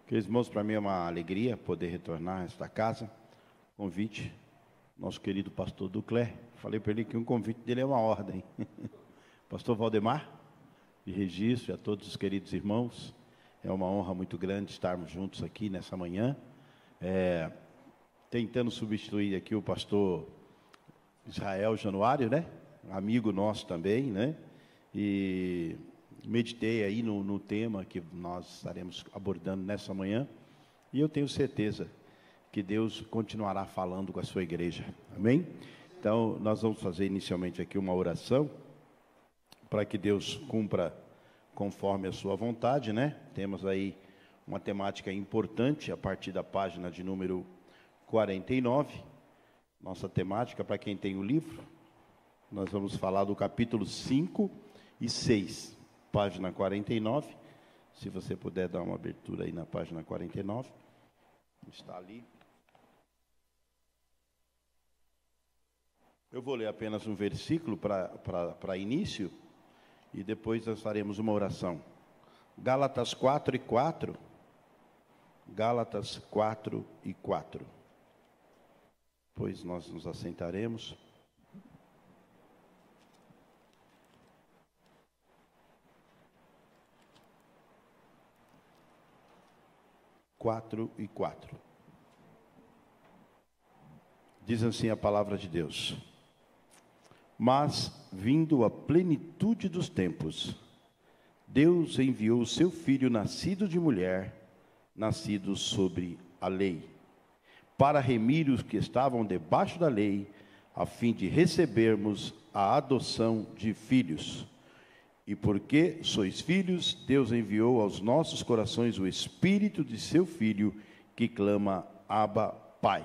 Queridos irmãos, para mim é uma alegria poder retornar a esta casa. Convite, nosso querido pastor Ducler. Falei para ele que um convite dele é uma ordem. Pastor Valdemar, de registro, e a todos os queridos irmãos. É uma honra muito grande estarmos juntos aqui nessa manhã. Tentando substituir aqui o pastor Israel Januário, né? Amigo nosso também, né? E meditei aí no tema que nós estaremos abordando nessa manhã, e eu tenho certeza que Deus continuará falando com a sua igreja, amém? Então, nós vamos fazer inicialmente aqui uma oração, para que Deus cumpra conforme a sua vontade, né? Temos aí uma temática importante, a partir da página de número 49, nossa temática, para quem tem o livro, nós vamos falar do capítulo 5 e 6, página 49, se você puder dar uma abertura aí na página 49, está ali. Eu vou ler apenas um versículo para início, e depois nós faremos uma oração. Gálatas 4:4, Gálatas 4:4, pois nós nos assentaremos. e 4. Diz assim a palavra de Deus: mas, vindo a plenitude dos tempos, Deus enviou o seu Filho, nascido de mulher, nascido sobre a lei, para remir os que estavam debaixo da lei, a fim de recebermos a adoção de filhos. E porque sois filhos, Deus enviou aos nossos corações o Espírito de seu Filho, que clama, Abba, Pai.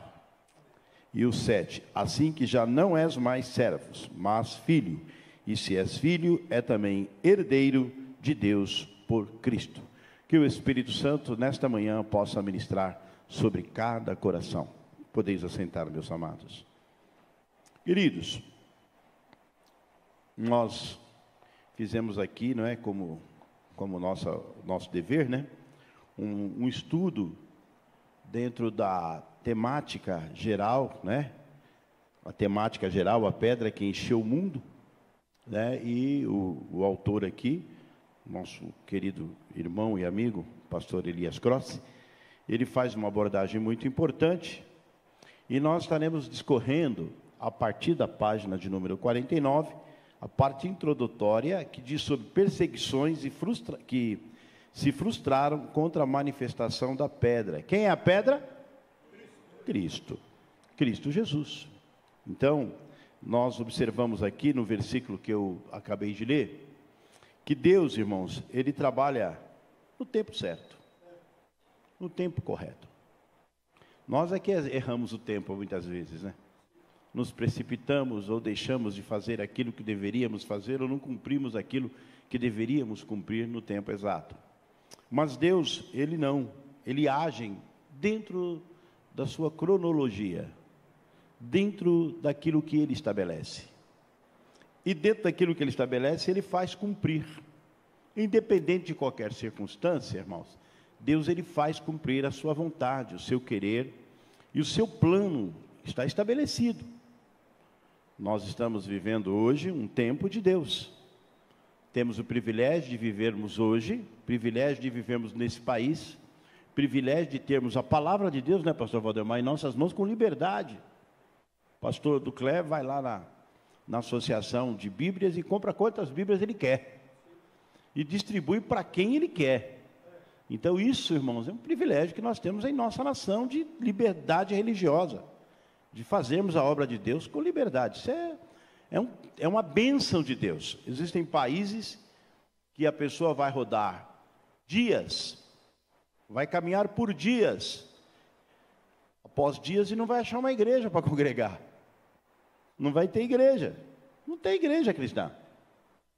E o 7, assim que já não és mais servos, mas filho, e se és filho, é também herdeiro de Deus por Cristo. Que o Espírito Santo, nesta manhã, possa ministrar sobre cada coração. Podeis assentar, meus amados. Queridos, nós fizemos aqui, não é, como nosso dever, né, um estudo dentro da temática geral, né, a temática geral, a pedra que encheu o mundo, né, e o autor aqui, nosso querido irmão e amigo, pastor Elias Crossi, ele faz uma abordagem muito importante, e nós estaremos discorrendo, a partir da página de número 49, a parte introdutória, que diz sobre perseguições que se frustraram contra a manifestação da pedra. Quem é a pedra? Cristo. Cristo Jesus. Então, nós observamos aqui no versículo que eu acabei de ler, que Deus, irmãos, Ele trabalha no tempo certo, no tempo correto. Nós é que erramos o tempo muitas vezes, né? Nos precipitamos ou deixamos de fazer aquilo que deveríamos fazer, ou não cumprimos aquilo que deveríamos cumprir no tempo exato. Mas Deus, Ele não, Ele age dentro da sua cronologia, dentro daquilo que Ele estabelece. E dentro daquilo que Ele estabelece, Ele faz cumprir. Independente de qualquer circunstância, irmãos, Deus, Ele faz cumprir a sua vontade, o seu querer, e o seu plano está estabelecido. Nós estamos vivendo hoje um tempo de Deus. Temos o privilégio de vivermos hoje, privilégio de vivermos nesse país, privilégio de termos a palavra de Deus, né, pastor Valdemar, em nossas mãos com liberdade. Pastor Ducler vai lá na associação de Bíblias e compra quantas Bíblias ele quer. E distribui para quem ele quer. Então isso, irmãos, é um privilégio que nós temos em nossa nação de liberdade religiosa, de fazermos a obra de Deus com liberdade. Isso é uma bênção de Deus. Existem países que a pessoa vai rodar dias, vai caminhar por dias, após dias, e não vai achar uma igreja para congregar. Não vai ter igreja. Não tem igreja cristã.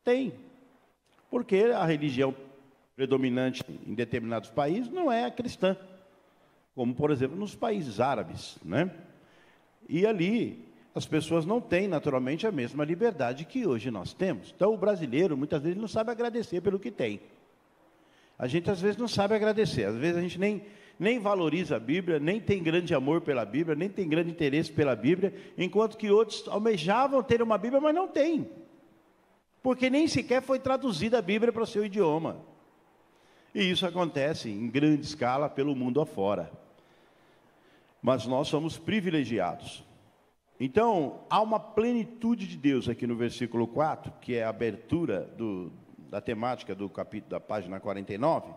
Tem. Porque a religião predominante em determinados países não é a cristã. Como, por exemplo, nos países árabes, né? E ali as pessoas não têm naturalmente a mesma liberdade que hoje nós temos. Então o brasileiro muitas vezes não sabe agradecer pelo que tem. A gente às vezes não sabe agradecer, às vezes a gente nem valoriza a Bíblia, nem tem grande amor pela Bíblia, nem tem grande interesse pela Bíblia, enquanto que outros almejavam ter uma Bíblia, mas não tem, porque nem sequer foi traduzida a Bíblia para o seu idioma. E isso acontece em grande escala pelo mundo afora. Mas nós somos privilegiados. Então, há uma plenitude de Deus aqui no versículo 4, que é a abertura da temática do capítulo, da página 49,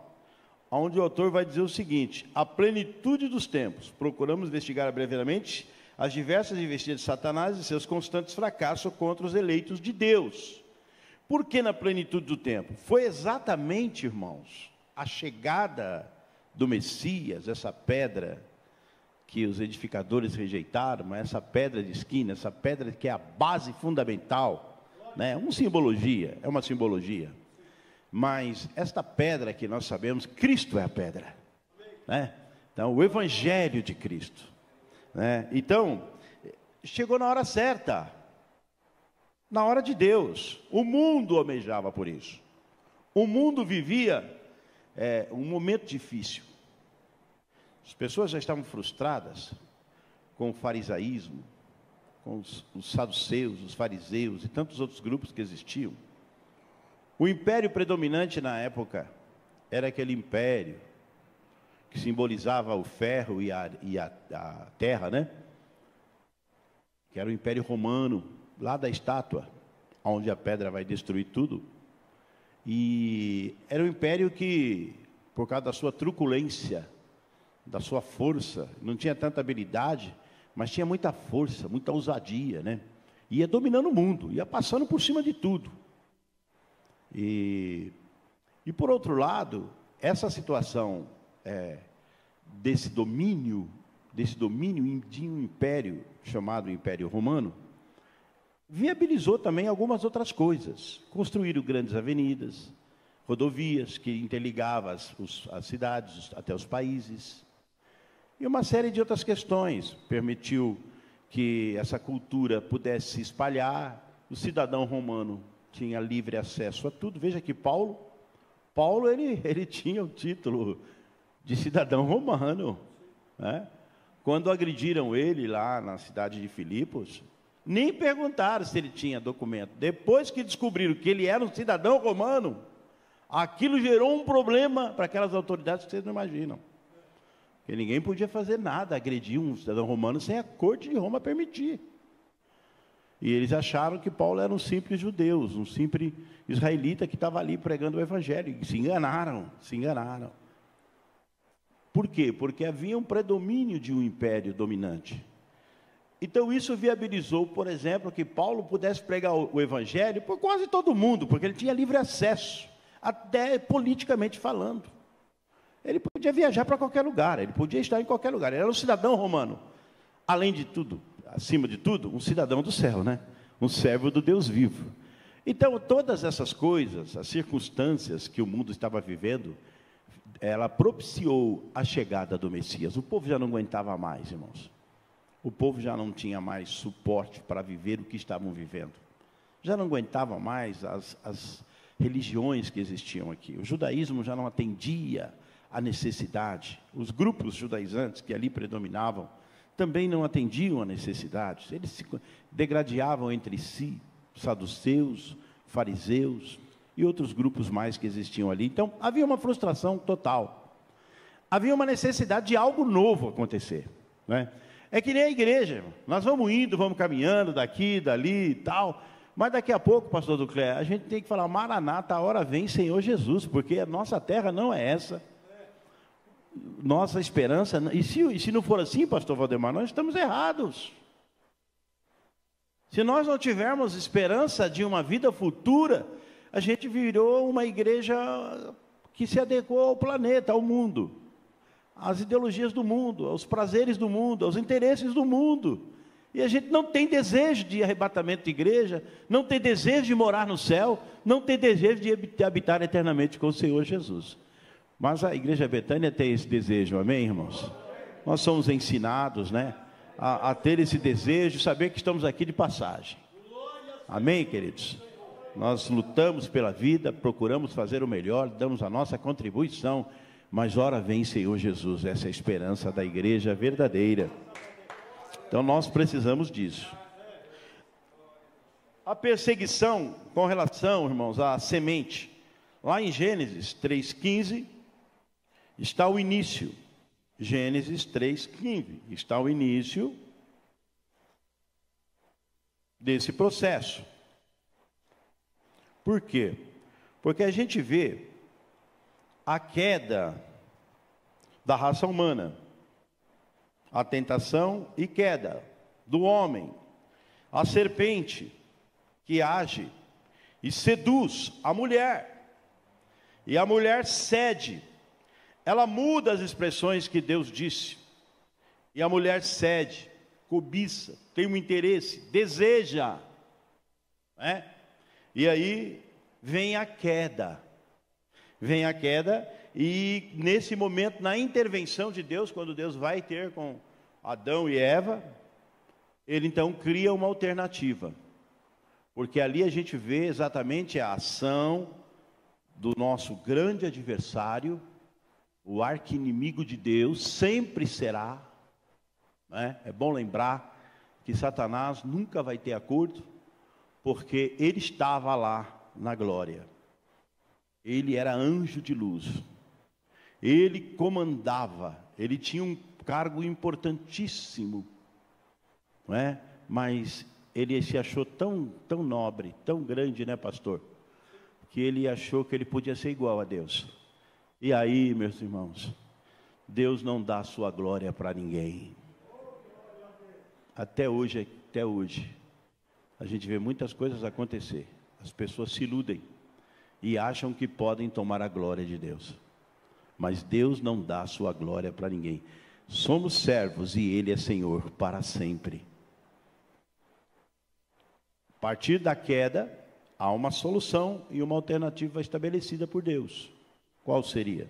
onde o autor vai dizer o seguinte: a plenitude dos tempos. Procuramos investigar brevemente as diversas investidas de Satanás e seus constantes fracassos contra os eleitos de Deus. Por que na plenitude do tempo? Foi exatamente, irmãos, a chegada do Messias, essa pedra que os edificadores rejeitaram, mas essa pedra de esquina, essa pedra que é a base fundamental, né? É uma simbologia, mas esta pedra que nós sabemos, Cristo é a pedra, né? Então, o Evangelho de Cristo, né? Então, chegou na hora certa, na hora de Deus. O mundo almejava por isso, o mundo vivia um momento difícil. As pessoas já estavam frustradas com o farisaísmo, com os saduceus, os fariseus e tantos outros grupos que existiam. O império predominante na época era aquele império que simbolizava o ferro e a terra, né? Que era o Império Romano, lá da estátua, onde a pedra vai destruir tudo. E era um império que, por causa da sua truculência, da sua força, não tinha tanta habilidade, mas tinha muita força, muita ousadia, né? Ia dominando o mundo, ia passando por cima de tudo. E por outro lado, essa situação desse domínio de um império chamado Império Romano, viabilizou também algumas outras coisas. Construíram grandes avenidas, rodovias que interligavam as cidades até os países, e uma série de outras questões. Permitiu que essa cultura pudesse se espalhar. O cidadão romano tinha livre acesso a tudo. Veja que Paulo ele tinha o título de cidadão romano, né? Quando agrediram ele lá na cidade de Filipos, nem perguntaram se ele tinha documento. Depois que descobriram que ele era um cidadão romano, aquilo gerou um problema para aquelas autoridades que vocês não imaginam. Porque ninguém podia fazer nada, agredir um cidadão romano sem a corte de Roma permitir. E eles acharam que Paulo era um simples judeu, um simples israelita que estava ali pregando o Evangelho. E se enganaram. Por quê? Porque havia um predomínio de um império dominante. Então isso viabilizou, por exemplo, que Paulo pudesse pregar o Evangelho por quase todo mundo, porque ele tinha livre acesso, até politicamente falando. Ele podia viajar para qualquer lugar, ele podia estar em qualquer lugar, ele era um cidadão romano. Além de tudo, acima de tudo, um cidadão do céu, né? Um servo do Deus vivo. Então, todas essas coisas, as circunstâncias que o mundo estava vivendo, ela propiciou a chegada do Messias. O povo já não aguentava mais, irmãos. O povo já não tinha mais suporte para viver o que estavam vivendo. Já não aguentava mais as religiões que existiam aqui. O judaísmo já não atendia à necessidade. Os grupos judaizantes que ali predominavam também não atendiam a necessidades. Eles se degradavam entre si, saduceus, fariseus e outros grupos mais que existiam ali. Então, havia uma frustração total. Havia uma necessidade de algo novo acontecer, né? É que nem a igreja, nós vamos indo, vamos caminhando daqui, dali e tal, mas daqui a pouco, pastor Ducler, a gente tem que falar: Maranata, a hora vem, Senhor Jesus, porque a nossa terra não é essa. Nossa esperança, e se não for assim, pastor Valdemar, nós estamos errados. Se nós não tivermos esperança de uma vida futura, a gente virou uma igreja que se adequou ao planeta, ao mundo, às ideologias do mundo, aos prazeres do mundo, aos interesses do mundo. E a gente não tem desejo de arrebatamento de igreja, não tem desejo de morar no céu, não tem desejo de habitar eternamente com o Senhor Jesus. Mas a Igreja Betânia tem esse desejo, amém, irmãos? Nós somos ensinados, né, a ter esse desejo, saber que estamos aqui de passagem. Amém, queridos? Nós lutamos pela vida, procuramos fazer o melhor, damos a nossa contribuição, mas ora vem Senhor Jesus, essa é a esperança da igreja verdadeira. Então nós precisamos disso. A perseguição com relação, irmãos, à semente, lá em Gênesis 3,15, está o início. Gênesis 3,15, está o início desse processo. Por quê? Porque a gente vê a queda da raça humana, a tentação e queda do homem, a serpente que age e seduz a mulher, e a mulher cede, ela muda as expressões que Deus disse, e a mulher cede, cobiça, tem um interesse, deseja, né? E aí vem a queda, e nesse momento, na intervenção de Deus, quando Deus vai ter com Adão e Eva, ele então cria uma alternativa, porque ali a gente vê exatamente a ação do nosso grande adversário, o arqui-inimigo de Deus, sempre será, né? É bom lembrar que Satanás nunca vai ter acordo, porque ele estava lá na glória, ele era anjo de luz, ele comandava, ele tinha um cargo importantíssimo, não é? Mas ele se achou tão nobre, tão grande, né, pastor? Que ele achou que ele podia ser igual a Deus. E aí, meus irmãos, Deus não dá a sua glória para ninguém. Até hoje, a gente vê muitas coisas acontecer. As pessoas se iludem e acham que podem tomar a glória de Deus. Mas Deus não dá a sua glória para ninguém. Somos servos e Ele é Senhor para sempre. A partir da queda, há uma solução e uma alternativa estabelecida por Deus. Qual seria?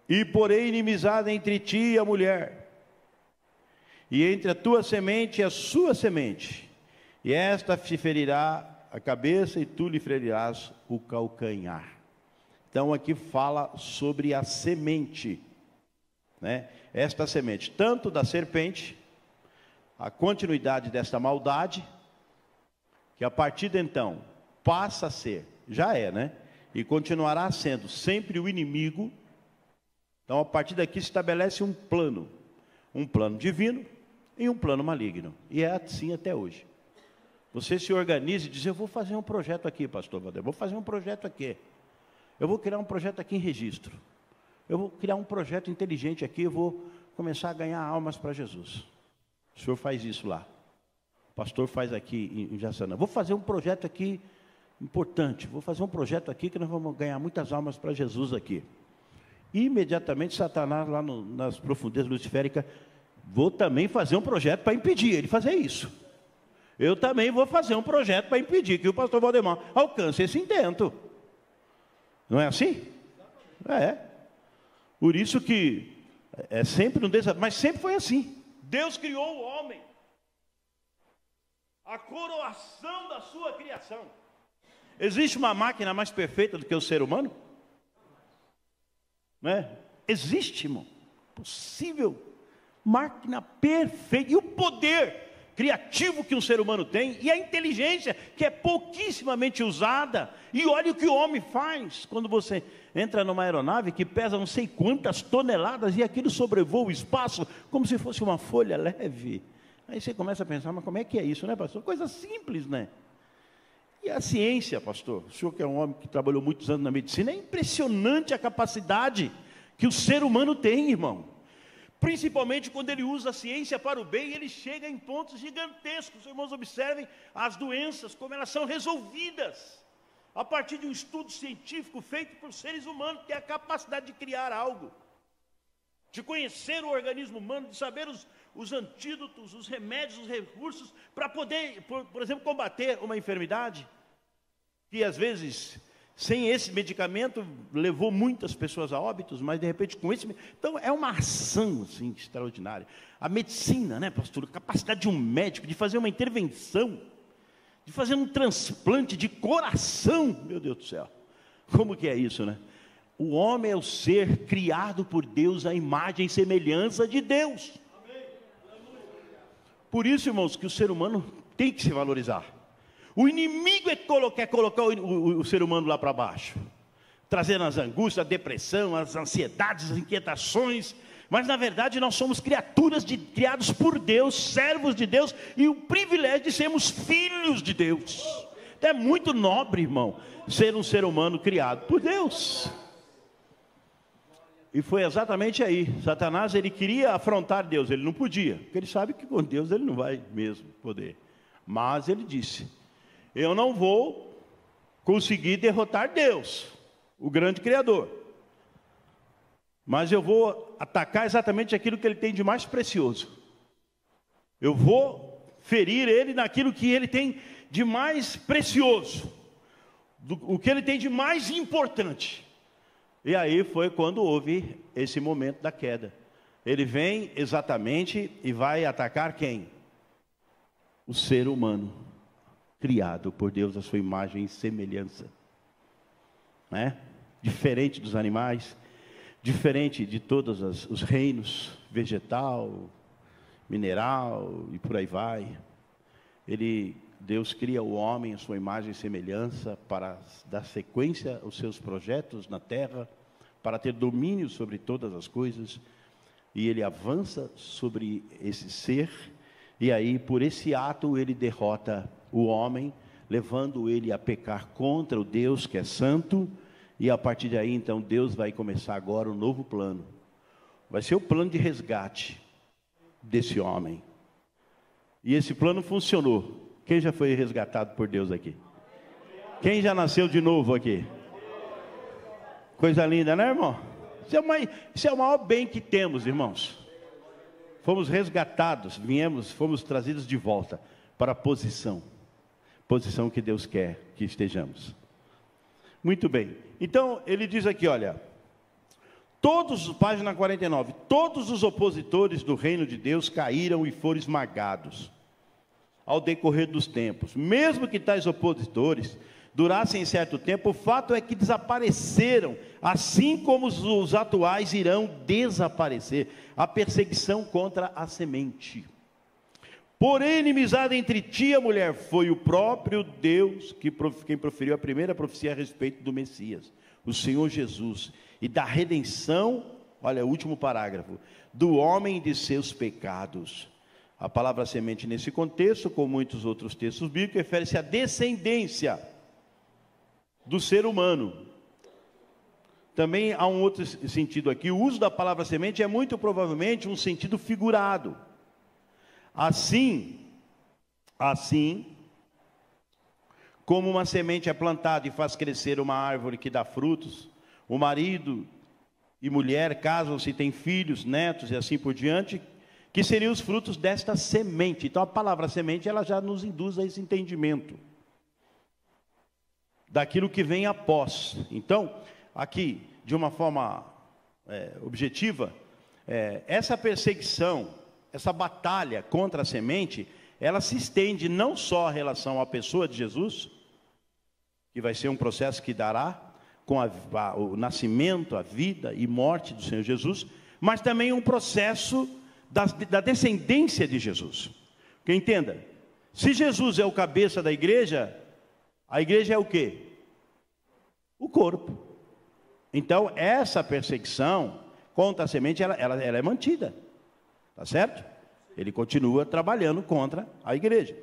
E porém inimizade entre ti e a mulher, e entre a tua semente e a sua semente, e esta te ferirá a cabeça e tu lhe ferirás o calcanhar. Então aqui fala sobre a semente, né? Esta semente, tanto da serpente, a continuidade desta maldade, que a partir de então passa a ser, já é, né? E continuará sendo sempre o inimigo. Então a partir daqui se estabelece um plano divino e um plano maligno, e é assim até hoje. Você se organiza e diz: eu vou fazer um projeto aqui, pastor Valdir, vou fazer um projeto aqui, eu vou criar um projeto aqui em registro, eu vou criar um projeto inteligente aqui, eu vou começar a ganhar almas para Jesus. O senhor faz isso lá, o pastor faz aqui em Jaçanã. Vou fazer um projeto aqui importante, vou fazer um projeto aqui que nós vamos ganhar muitas almas para Jesus aqui. Imediatamente Satanás lá nas profundezas luciféricas: vou também fazer um projeto para impedir ele fazer isso. Eu também vou fazer um projeto para impedir que o pastor Valdemar alcance esse intento. Não é assim? É. Por isso que é sempre um desafio, mas sempre foi assim. Deus criou o homem, a coroação da sua criação. Existe uma máquina mais perfeita do que o ser humano? Não é? Existe, irmão. Possível. Máquina perfeita. E o poder criativo que um ser humano tem, e a inteligência, que é pouquissimamente usada. E olha o que o homem faz. Quando você entra numa aeronave que pesa não sei quantas toneladas, e aquilo sobrevoa o espaço como se fosse uma folha leve. Aí você começa a pensar: mas como é que é isso, né, pastor? Coisa simples, né? E a ciência, pastor, o senhor que é um homem que trabalhou muitos anos na medicina, é impressionante a capacidade que o ser humano tem, irmão. Principalmente quando ele usa a ciência para o bem, ele chega em pontos gigantescos. Os irmãos observem as doenças, como elas são resolvidas, a partir de um estudo científico feito por seres humanos, que tem a capacidade de criar algo, de conhecer o organismo humano, de saber os antídotos, os remédios, os recursos, para poder, por exemplo, combater uma enfermidade, que às vezes, sem esse medicamento, levou muitas pessoas a óbitos, mas de repente com esse... Então é uma ação assim, extraordinária. A medicina, né, pastor, a capacidade de um médico de fazer uma intervenção, de fazer um transplante de coração. Meu Deus do céu, como que é isso, né? O homem é o ser criado por Deus à imagem e semelhança de Deus. Por isso, irmãos, que o ser humano tem que se valorizar. O inimigo quer colocar o ser humano lá para baixo, trazendo as angústias, a depressão, as ansiedades, as inquietações. Mas na verdade nós somos criaturas criados por Deus, servos de Deus, e o privilégio de sermos filhos de Deus. É muito nobre, irmão, ser um ser humano criado por Deus. E foi exatamente aí. Satanás, ele queria afrontar Deus, ele não podia, porque ele sabe que com Deus ele não vai mesmo poder. Mas ele disse: eu não vou conseguir derrotar Deus, o grande Criador, mas eu vou atacar exatamente aquilo que ele tem de mais precioso. Eu vou ferir ele naquilo que ele tem de mais precioso, o que ele tem de mais importante. E aí foi quando houve esse momento da queda. Ele vem exatamente e vai atacar quem? O ser humano, criado por Deus à sua imagem e semelhança, né? Diferente dos animais, diferente de todos os reinos, vegetal, mineral e por aí vai. Deus cria o homem à sua imagem e semelhança para dar sequência aos seus projetos na terra, para ter domínio sobre todas as coisas, e ele avança sobre esse ser, e aí por esse ato ele derrota o homem, levando ele a pecar contra o Deus que é santo. E a partir daí, então, Deus vai começar agora um novo plano. Vai ser o plano de resgate desse homem. E esse plano funcionou. Quem já foi resgatado por Deus aqui? Quem já nasceu de novo aqui? Coisa linda, né, irmão? Isso é o maior bem que temos, irmãos. Fomos resgatados, fomos trazidos de volta para a posição que Deus quer que estejamos. Muito bem. Então, ele diz aqui, olha, página 49, todos os opositores do reino de Deus caíram e foram esmagados ao decorrer dos tempos. Mesmo que tais opositores durassem certo tempo, o fato é que desapareceram, assim como os atuais irão desaparecer. A perseguição contra a semente. Porém, inimizade entre ti e a mulher, foi o próprio Deus quem proferiu a primeira profecia a respeito do Messias, o Senhor Jesus, e da redenção, olha o último parágrafo, do homem de seus pecados. A palavra semente nesse contexto, como muitos outros textos bíblicos, refere-se à descendência do ser humano. Também há um outro sentido aqui, o uso da palavra semente é muito provavelmente um sentido figurado. Assim, como uma semente é plantada e faz crescer uma árvore que dá frutos, o marido e mulher casam-se, têm filhos, netos e assim por diante, que seriam os frutos desta semente. Então a palavra semente, ela já nos induz a esse entendimento daquilo que vem após. Então, aqui, de uma forma objetiva, essa perseguição, essa batalha contra a semente, ela se estende não só em relação à pessoa de Jesus, que vai ser um processo que dará com o nascimento, a vida e morte do Senhor Jesus, mas também um processo da descendência de Jesus. Porque entenda, se Jesus é o cabeça da igreja, a igreja é o quê? O corpo. Então, essa perseguição contra a semente, ela é mantida. Está certo? Ele continua trabalhando contra a igreja.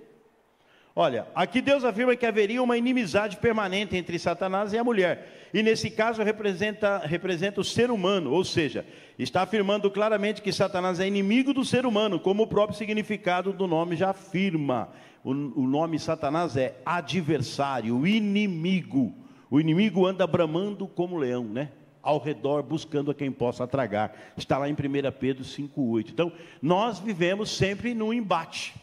Olha, aqui Deus afirma que haveria uma inimizade permanente entre Satanás e a mulher. E nesse caso representa o ser humano, ou seja, está afirmando claramente que Satanás é inimigo do ser humano, como o próprio significado do nome já afirma. O nome Satanás é adversário, inimigo. O inimigo anda bramando como leão, né? Ao redor, buscando a quem possa tragar. Está lá em 1 Pedro 5,8. Então, nós vivemos sempre no embate.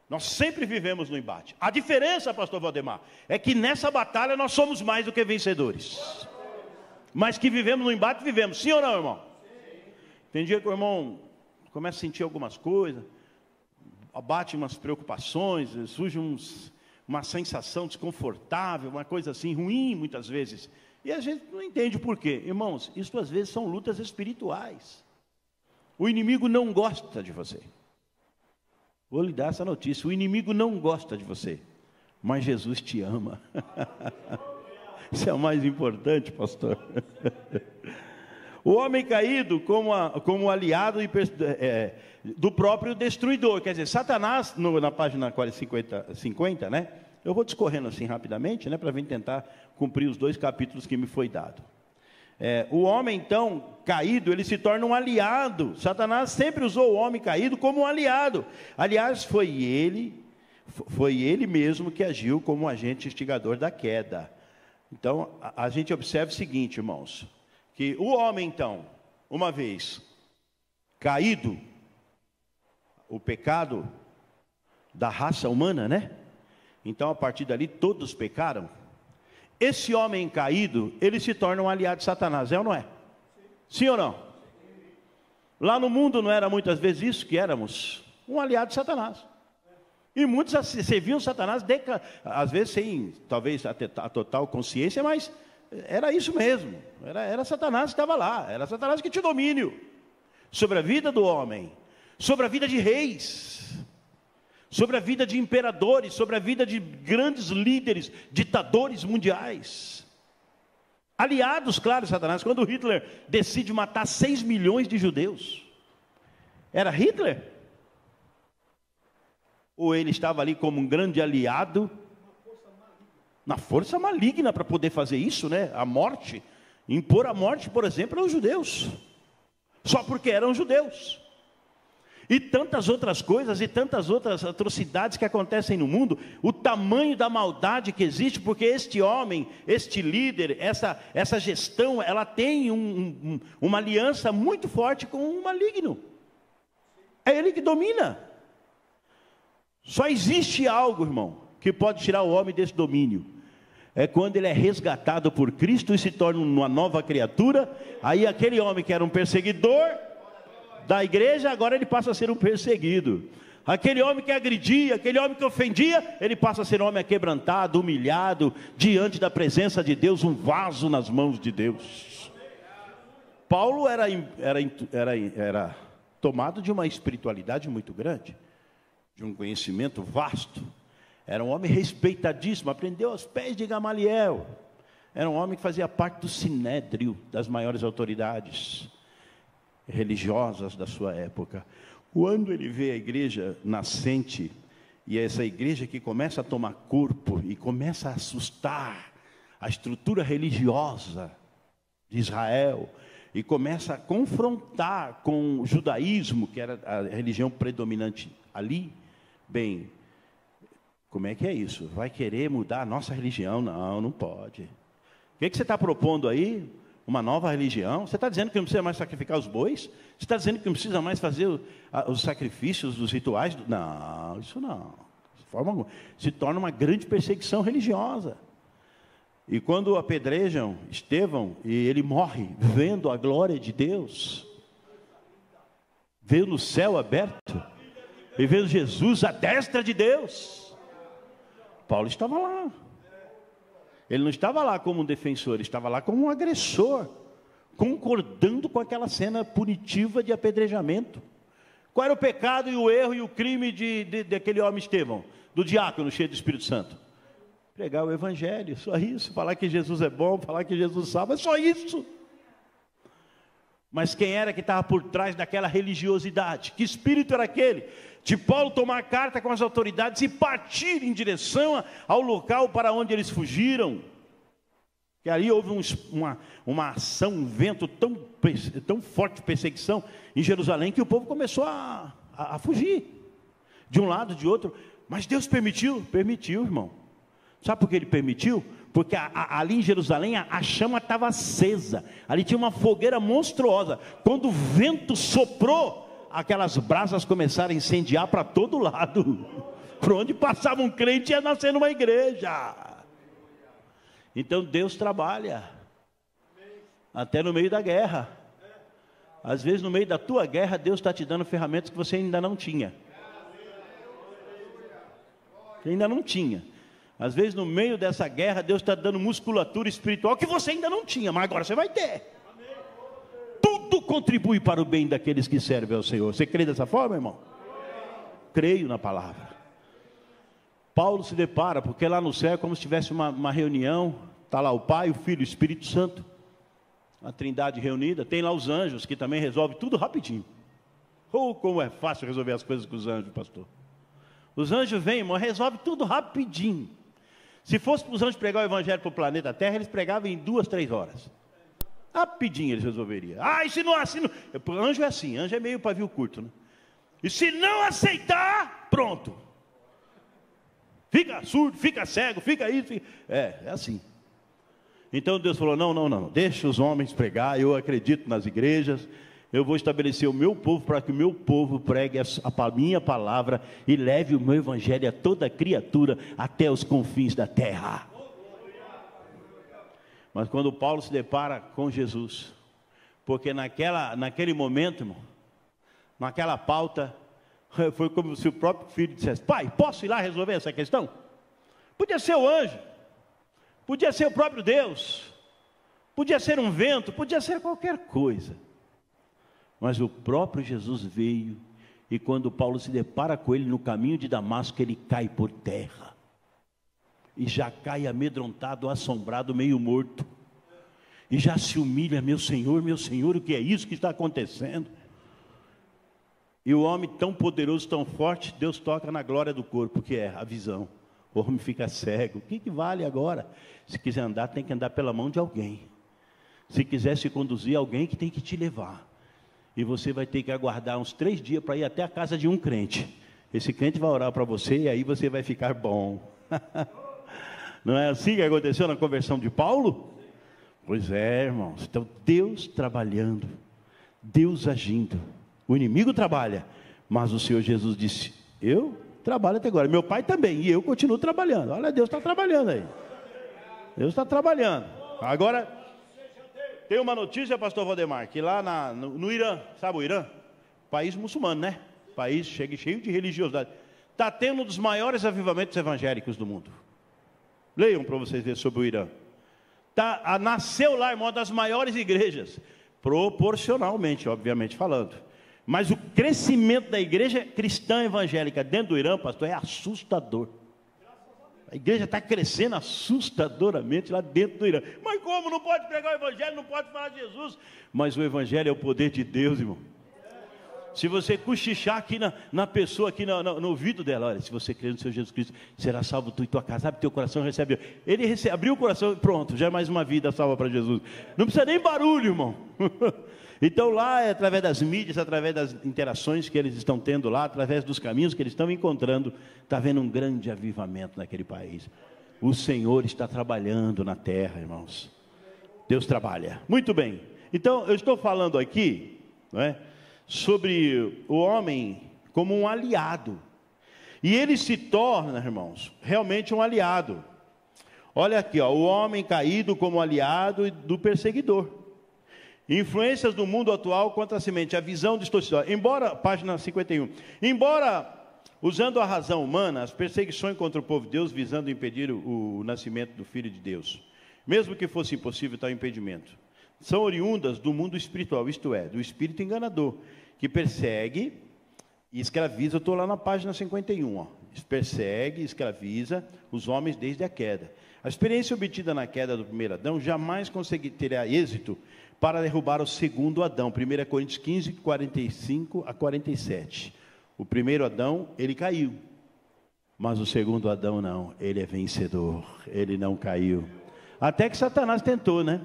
Nós sempre vivemos no embate. A diferença, pastor Valdemar, é que nessa batalha nós somos mais do que vencedores. Mas que vivemos no embate, vivemos. Sim ou não, irmão? Sim. Tem dia que o irmão começa a sentir algumas coisas, bate umas preocupações, surge uma sensação desconfortável, uma coisa assim ruim muitas vezes. E a gente não entende o porquê. Irmãos, isso às vezes são lutas espirituais. O inimigo não gosta de você. Vou lhe dar essa notícia: o inimigo não gosta de você, mas Jesus te ama. Isso é o mais importante, pastor. O homem caído como aliado do próprio destruidor. Quer dizer, Satanás, na página 50, né? Eu vou discorrendo assim rapidamente, né? Para vir tentar cumprir os 2 capítulos que me foi dado. O homem, então, caído, ele se torna um aliado. Satanás sempre usou o homem caído como um aliado. Aliás, foi ele mesmo que agiu como um agente instigador da queda. Então, a gente observa o seguinte, irmãos, que o homem, então, uma vez caído, o pecado da raça humana, né? Então, a partir dali, todos pecaram. Esse homem caído, ele se torna um aliado de Satanás, é ou não é? Sim ou não? Lá no mundo não era muitas vezes isso que éramos? Um aliado de Satanás. E muitos serviam Satanás, às vezes sem, talvez, a total consciência, mas era isso mesmo. Era Satanás que estava lá, era Satanás que tinha domínio sobre a vida do homem, sobre a vida de reis, sobre a vida de imperadores, sobre a vida de grandes líderes, ditadores mundiais. Aliados, claro, Satanás. Quando Hitler decide matar 6 milhões de judeus, era Hitler? Ou ele estava ali como um grande aliado, na força maligna para poder fazer isso, né? A morte, impor a morte, por exemplo, aos judeus, só porque eram judeus. E tantas outras coisas, e tantas outras atrocidades que acontecem no mundo, o tamanho da maldade que existe, porque este homem, este líder, essa gestão, ela tem uma aliança muito forte com o maligno. É ele que domina. Só existe algo, irmão, que pode tirar o homem desse domínio. É quando ele é resgatado por Cristo e se torna uma nova criatura. Aí aquele homem que era um perseguidor da igreja, agora ele passa a ser um perseguido. Aquele homem que agredia, aquele homem que ofendia, ele passa a ser um homem quebrantado, humilhado, diante da presença de Deus, um vaso nas mãos de Deus. Paulo era tomado de uma espiritualidade muito grande, de um conhecimento vasto. Era um homem respeitadíssimo, aprendeu aos pés de Gamaliel. Era um homem que fazia parte do sinédrio, das maiores autoridades religiosas da sua época. Quando ele vê a igreja nascente, e essa igreja que começa a tomar corpo, e começa a assustar a estrutura religiosa de Israel, e começa a confrontar com o judaísmo, que era a religião predominante ali, bem, como é que é isso? Vai querer mudar a nossa religião? Não, não pode. O que você está propondo aí? Uma nova religião? Você está dizendo que não precisa mais sacrificar os bois? Você está dizendo que não precisa mais fazer os sacrifícios, os rituais? Não, isso não. De forma alguma. Se torna uma grande perseguição religiosa. E quando apedrejam Estevão, e ele morre vendo a glória de Deus, vendo o céu aberto, e vendo Jesus à destra de Deus, Paulo estava lá. Ele não estava lá como um defensor, ele estava lá como um agressor, concordando com aquela cena punitiva de apedrejamento. Qual era o pecado e o erro e o crime daquele homem Estevão, do diácono cheio do Espírito Santo? Pregar o evangelho, só isso. Falar que Jesus é bom, falar que Jesus salva, é só isso. Mas quem era que estava por trás daquela religiosidade? Que espírito era aquele? De Paulo tomar carta com as autoridades e partir em direção ao local para onde eles fugiram. Que ali houve uma ação, um vento tão forte de perseguição em Jerusalém, que o povo começou a fugir, de um lado, de outro. Mas Deus permitiu? Permitiu, irmão. Sabe por que Ele permitiu? Porque ali em Jerusalém a chama estava acesa, ali tinha uma fogueira monstruosa. Quando o vento soprou, aquelas brasas começaram a incendiar para todo lado. Por onde passava um crente ia nascer numa igreja. Então Deus trabalha até no meio da guerra. Às vezes no meio da tua guerra Deus está te dando ferramentas que você ainda não tinha. que ainda não tinha. Às vezes, no meio dessa guerra, Deus está dando musculatura espiritual que você ainda não tinha, mas agora você vai ter. Tudo contribui para o bem daqueles que servem ao Senhor. Você crê dessa forma, irmão? Creio na palavra. Paulo se depara, porque lá no céu é como se tivesse uma reunião, está lá o Pai, o Filho e o Espírito Santo, a Trindade reunida, tem lá os anjos, que também resolvem tudo rapidinho. Como é fácil resolver as coisas com os anjos, pastor. Os anjos vêm, irmão, resolve tudo rapidinho. Se fosse para os anjos pregar o evangelho para o planeta Terra, eles pregavam em 2, 3 horas. Rapidinho eles resolveriam. E se não... Anjo é assim, anjo é meio pavio curto, né? E se não aceitar, pronto. Fica surdo, fica cego, fica isso. É assim. Então Deus falou, não, deixa os homens pregar, eu acredito nas igrejas, eu vou estabelecer o meu povo para que o meu povo pregue a minha palavra e leve o meu evangelho a toda criatura até os confins da terra. Mas quando Paulo se depara com Jesus, porque naquele momento, irmão, naquela pauta, foi como se o próprio filho dissesse, pai, posso ir lá resolver essa questão? Podia ser o anjo, podia ser o próprio Deus, podia ser um vento, podia ser qualquer coisa. Mas o próprio Jesus veio, e quando Paulo se depara com ele no caminho de Damasco, ele cai por terra. E já cai amedrontado, assombrado, meio morto. E já se humilha, meu Senhor, o que é isso que está acontecendo? E o homem tão poderoso, tão forte, Deus toca na glória do corpo, que é a visão. O homem fica cego. O que vale agora? Se quiser andar, tem que andar pela mão de alguém. Se quiser se conduzir, alguém que tem que te levar. E você vai ter que aguardar uns 3 dias para ir até a casa de um crente. Esse crente vai orar para você e aí você vai ficar bom. Não é assim que aconteceu na conversão de Paulo? Pois é, irmãos. Então Deus trabalhando, Deus agindo. O inimigo trabalha, mas o Senhor Jesus disse, eu trabalho até agora, meu pai também, e eu continuo trabalhando. Olha, Deus está trabalhando aí. Deus está trabalhando. Agora, tem uma notícia, pastor Valdemar, que lá no Irã, sabe o Irã? País muçulmano, né? País cheio de religiosidade. Está tendo um dos maiores avivamentos evangélicos do mundo. Leiam para vocês verem sobre o Irã. Nasceu lá, irmão, uma das maiores igrejas. Proporcionalmente, obviamente falando. Mas o crescimento da igreja cristã evangélica dentro do Irã, pastor, é assustador. A igreja está crescendo assustadoramente lá dentro do Irã. Mas como? Não pode pregar o evangelho, não pode falar de Jesus. Mas o evangelho é o poder de Deus, irmão. Se você cochichar aqui na pessoa, aqui no ouvido dela, olha, se você crer no Senhor Jesus Cristo, será salvo tu e tua casa. Abre teu coração, recebe. Ele abriu o coração, pronto, já é mais uma vida salva para Jesus. Não precisa nem barulho, irmão. Então lá é através das mídias, através das interações que eles estão tendo lá, através dos caminhos que eles estão encontrando, está havendo um grande avivamento naquele país. O Senhor está trabalhando na terra, irmãos. Deus trabalha. Muito bem. Então eu estou falando aqui, não é, sobre o homem como um aliado. E ele se torna, irmãos, realmente um aliado. Olha aqui, ó, o homem caído como aliado do perseguidor. Influências do mundo atual contra a semente, a visão distorcida. Embora, página 51, embora usando a razão humana, as perseguições contra o povo de Deus visando impedir o nascimento do Filho de Deus, mesmo que fosse impossível tal impedimento, são oriundas do mundo espiritual, isto é, do espírito enganador, que persegue e escraviza. Eu estou lá na página 51, ó. Persegue e escraviza os homens desde a queda. A experiência obtida na queda do primeiro Adão jamais terá êxito para derrubar o segundo Adão. 1 Coríntios 15, 45 a 47. O primeiro Adão, ele caiu. Mas o segundo Adão não, ele é vencedor. Ele não caiu. Até que Satanás tentou, né?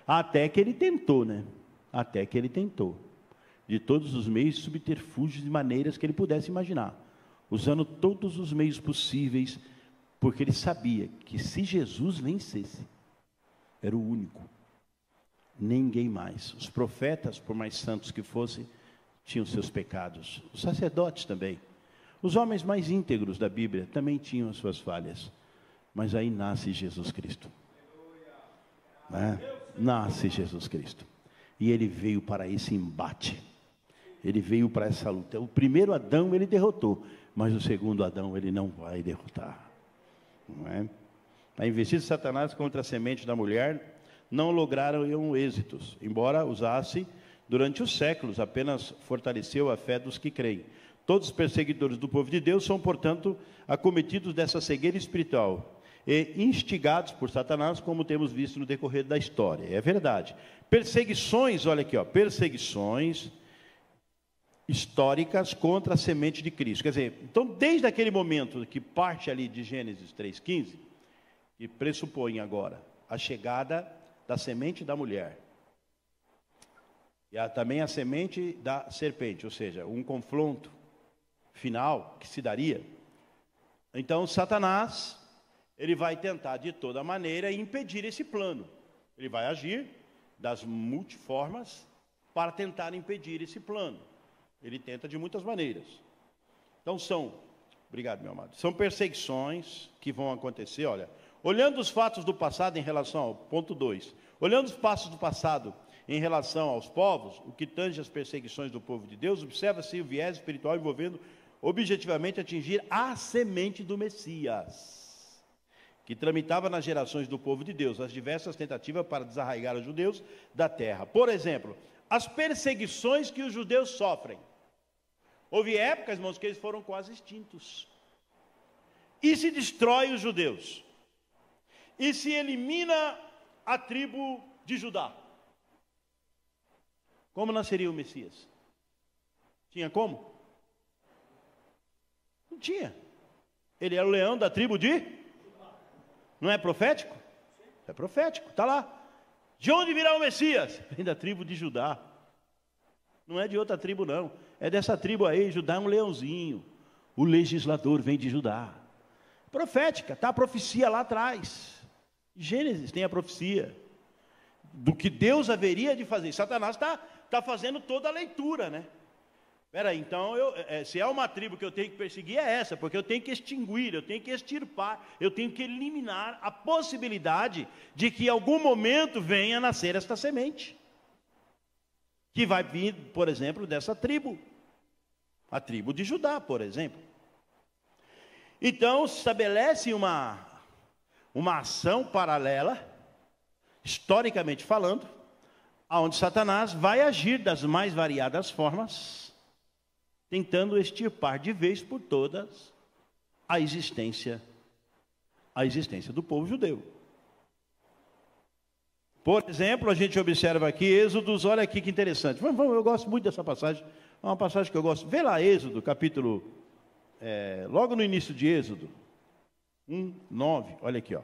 Até que ele tentou, né? Até que ele tentou. De todos os meios, subterfúgios e maneiras que ele pudesse imaginar. Usando todos os meios possíveis, porque ele sabia que se Jesus vencesse, era o único. Ninguém mais. Os profetas, por mais santos que fossem, tinham seus pecados. Os sacerdotes também. Os homens mais íntegros da Bíblia também tinham as suas falhas. Mas aí nasce Jesus Cristo. Né? Nasce Jesus Cristo. E ele veio para esse embate. Ele veio para essa luta. O primeiro Adão ele derrotou, mas o segundo Adão ele não vai derrotar. Não é? A investida de Satanás contra a semente da mulher não lograram êxitos, embora usasse durante os séculos, apenas fortaleceu a fé dos que creem. Todos os perseguidores do povo de Deus são, portanto, acometidos dessa cegueira espiritual e instigados por Satanás, como temos visto no decorrer da história. É verdade. Perseguições, olha aqui, ó, perseguições históricas contra a semente de Cristo. Quer dizer, então, desde aquele momento que parte ali de Gênesis 3,15, que pressupõe agora a chegada da semente da mulher, e também a semente da serpente, ou seja, um confronto final que se daria. Então, Satanás, ele vai tentar de toda maneira impedir esse plano. Ele vai agir das multiformas para tentar impedir esse plano. Ele tenta de muitas maneiras. Então obrigado, meu amado, são perseguições que vão acontecer, olha, olhando os fatos do passado em relação ao ponto 2, olhando os passos do passado em relação aos povos, o que tange as perseguições do povo de Deus, observa-se o viés espiritual envolvendo objetivamente atingir a semente do Messias, que tramitava nas gerações do povo de Deus, as diversas tentativas para desarraigar os judeus da terra. Por exemplo, as perseguições que os judeus sofrem. Houve épocas, irmãos, que eles foram quase extintos. E se destrói os judeus. E se elimina a tribo de Judá. Como nasceria o Messias? Tinha como? Não tinha. Ele era o leão da tribo de... Não é profético? É profético, está lá. De onde virá o Messias? Vem da tribo de Judá. Não é de outra tribo, não. É dessa tribo aí. Judá é um leãozinho. O legislador vem de Judá. Profética, está a profecia lá atrás. Gênesis tem a profecia do que Deus haveria de fazer. Satanás está fazendo toda a leitura, né? Espera aí, então, se é uma tribo que eu tenho que perseguir, é essa, porque eu tenho que extinguir, eu tenho que extirpar, eu tenho que eliminar a possibilidade de que em algum momento venha a nascer esta semente, que vai vir, por exemplo, dessa tribo, a tribo de Judá, por exemplo. Então, estabelece uma ação paralela, historicamente falando, onde Satanás vai agir das mais variadas formas, tentando extirpar de vez por todas a existência do povo judeu. Por exemplo, a gente observa aqui Êxodos, olha aqui que interessante. Vamos, eu gosto muito dessa passagem, é uma passagem que eu gosto. Vê lá Êxodo, capítulo, logo no início de Êxodo, 1:9, olha aqui, ó.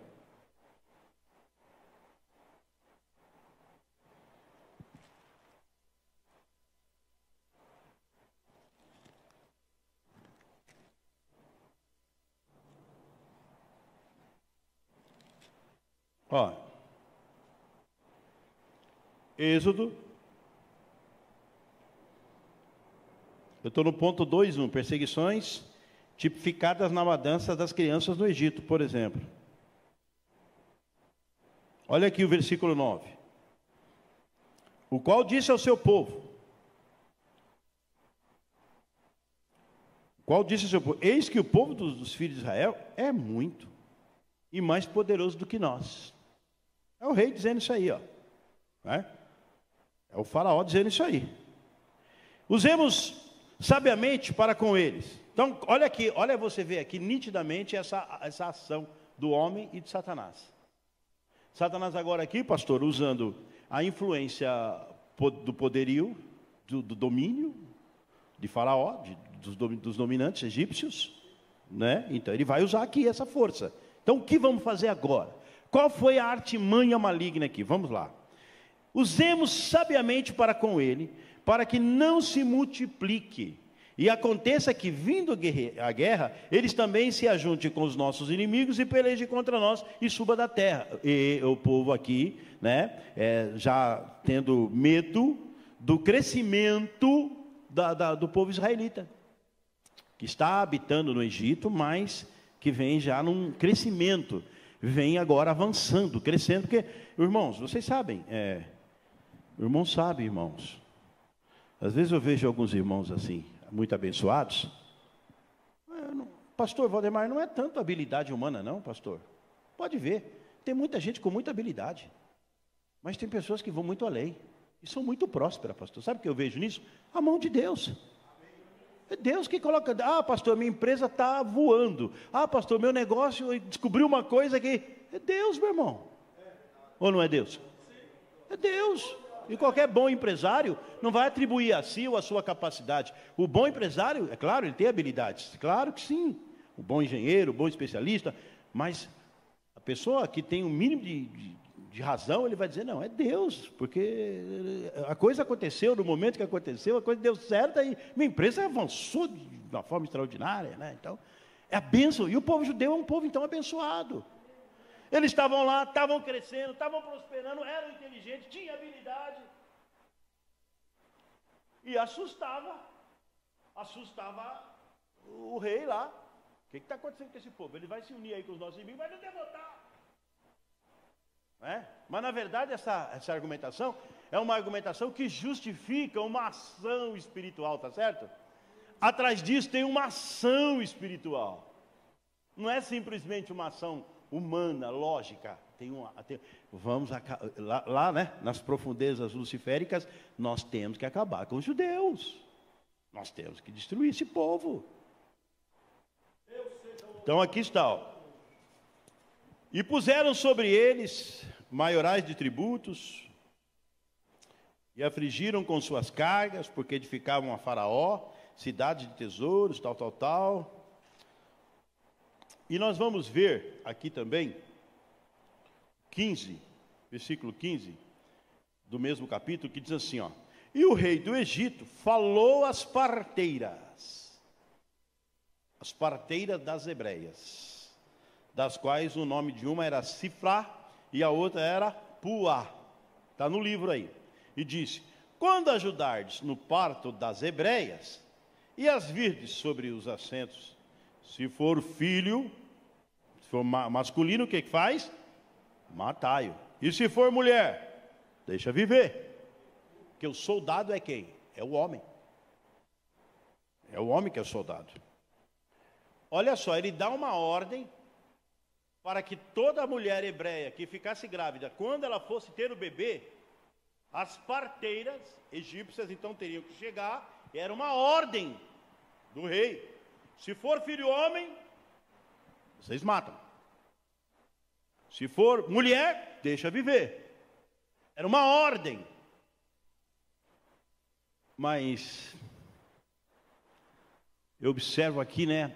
Ó, Êxodo, eu estou no ponto 2:1, perseguições tipificadas na matança das crianças no Egito, por exemplo. Olha aqui o versículo 9. O qual disse ao seu povo, eis que o povo dos filhos de Israel é muito e mais poderoso do que nós. É o rei dizendo isso aí, ó. É o faraó dizendo isso aí. Usemos sabiamente para com eles. Então, olha aqui, olha você vê aqui nitidamente essa ação do homem e de Satanás. Satanás agora aqui, pastor, usando a influência do poderio, do domínio de faraó, dos dominantes egípcios, né? Então ele vai usar aqui essa força. Então o que vamos fazer agora? Qual foi a artimanha maligna aqui? Vamos lá. Usemos sabiamente para com ele, para que não se multiplique. E aconteça que, vindo a guerra, eles também se ajuntem com os nossos inimigos e pelejem contra nós e suba da terra. E o povo aqui, né, já tendo medo do crescimento do povo israelita, que está habitando no Egito, mas que vem já num crescimento, vem agora avançando, crescendo, porque, irmãos, vocês sabem, irmãos, Às vezes eu vejo alguns irmãos assim, muito abençoados. Pastor Valdemar, não é tanto habilidade humana não, pastor. Pode ver, tem muita gente com muita habilidade. Mas tem pessoas que vão muito além. E são muito prósperas, pastor. Sabe o que eu vejo nisso? A mão de Deus. É Deus que coloca. Ah, pastor, minha empresa está voando. Ah, pastor, meu negócio descobriu uma coisa que... É Deus, meu irmão. Ou não é Deus? É Deus. E qualquer bom empresário não vai atribuir a si ou a sua capacidade. O bom empresário, é claro, ele tem habilidades. Claro que sim. O bom engenheiro, o bom especialista. Mas a pessoa que tem um mínimo de razão, ele vai dizer, não, é Deus. Porque a coisa aconteceu no momento que aconteceu, a coisa deu certo e minha empresa avançou de uma forma extraordinária, né? Então, é a bênção. E o povo judeu é um povo, então, abençoado. Eles estavam lá, estavam crescendo, estavam prosperando, eram inteligentes, tinham habilidade. E assustava o rei lá. O que está acontecendo com esse povo? Ele vai se unir aí com os nossos inimigos, vai nos derrotar. Mas na verdade essa argumentação é uma argumentação que justifica uma ação espiritual, tá certo? Atrás disso tem uma ação espiritual. Não é simplesmente uma ação humana, lógica. Vamos lá, né? Nas profundezas luciféricas, nós temos que acabar com os judeus. Nós temos que destruir esse povo. Então aqui está, ó. E puseram sobre eles maiorais de tributos, e afligiram com suas cargas, porque edificavam a Faraó, cidade de tesouros, tal. E nós vamos ver aqui também, 15, versículo 15, do mesmo capítulo, que diz assim, ó. E o rei do Egito falou às parteiras das hebreias, das quais o nome de uma era Sifrá e a outra era Puá. Está no livro aí. E disse, quando ajudardes no parto das hebreias, e as virdes sobre os assentos, se for filho, se for masculino, o que faz? Matai-o. E se for mulher, deixa viver. Porque o soldado é quem? É o homem. É o homem que é o soldado. Olha só, ele dá uma ordem para que toda mulher hebreia que ficasse grávida, quando ela fosse ter o bebê, as parteiras egípcias então teriam que chegar, era uma ordem do rei. Se for filho homem, vocês matam. Se for mulher, deixa viver. Era uma ordem. Mas eu observo aqui, né,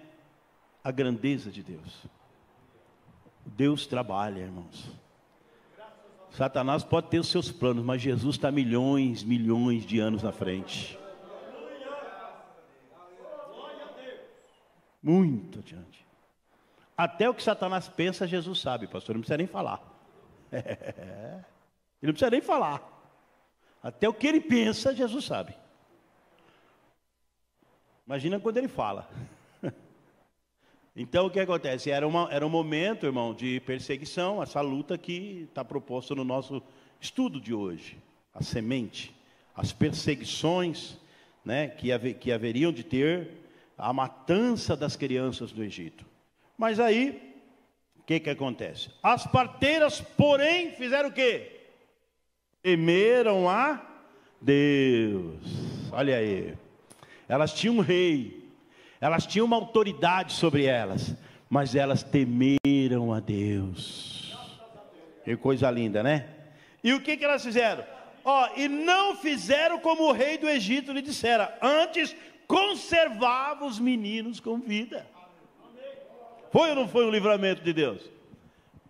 a grandeza de Deus. Deus trabalha, irmãos. Satanás pode ter os seus planos, mas Jesus está milhões de anos na frente. Muito adiante. Até o que Satanás pensa, Jesus sabe, pastor, não precisa nem falar. Ele não precisa nem falar. Até o que ele pensa, Jesus sabe. Imagina quando ele fala. Então o que acontece? Era um momento, irmão, de perseguição, essa luta que está proposta no nosso estudo de hoje. A semente, as perseguições, né, que haveriam de ter, a matança das crianças do Egito. Mas aí, o que acontece? As parteiras, porém, fizeram o quê? Temeram a Deus. Olha aí. Elas tinham um rei. Elas tinham uma autoridade sobre elas. Mas elas temeram a Deus. Que coisa linda, né? E o que elas fizeram? E não fizeram como o rei do Egito lhe dissera. Antes, conservava os meninos com vida. Foi ou não foi um livramento de Deus?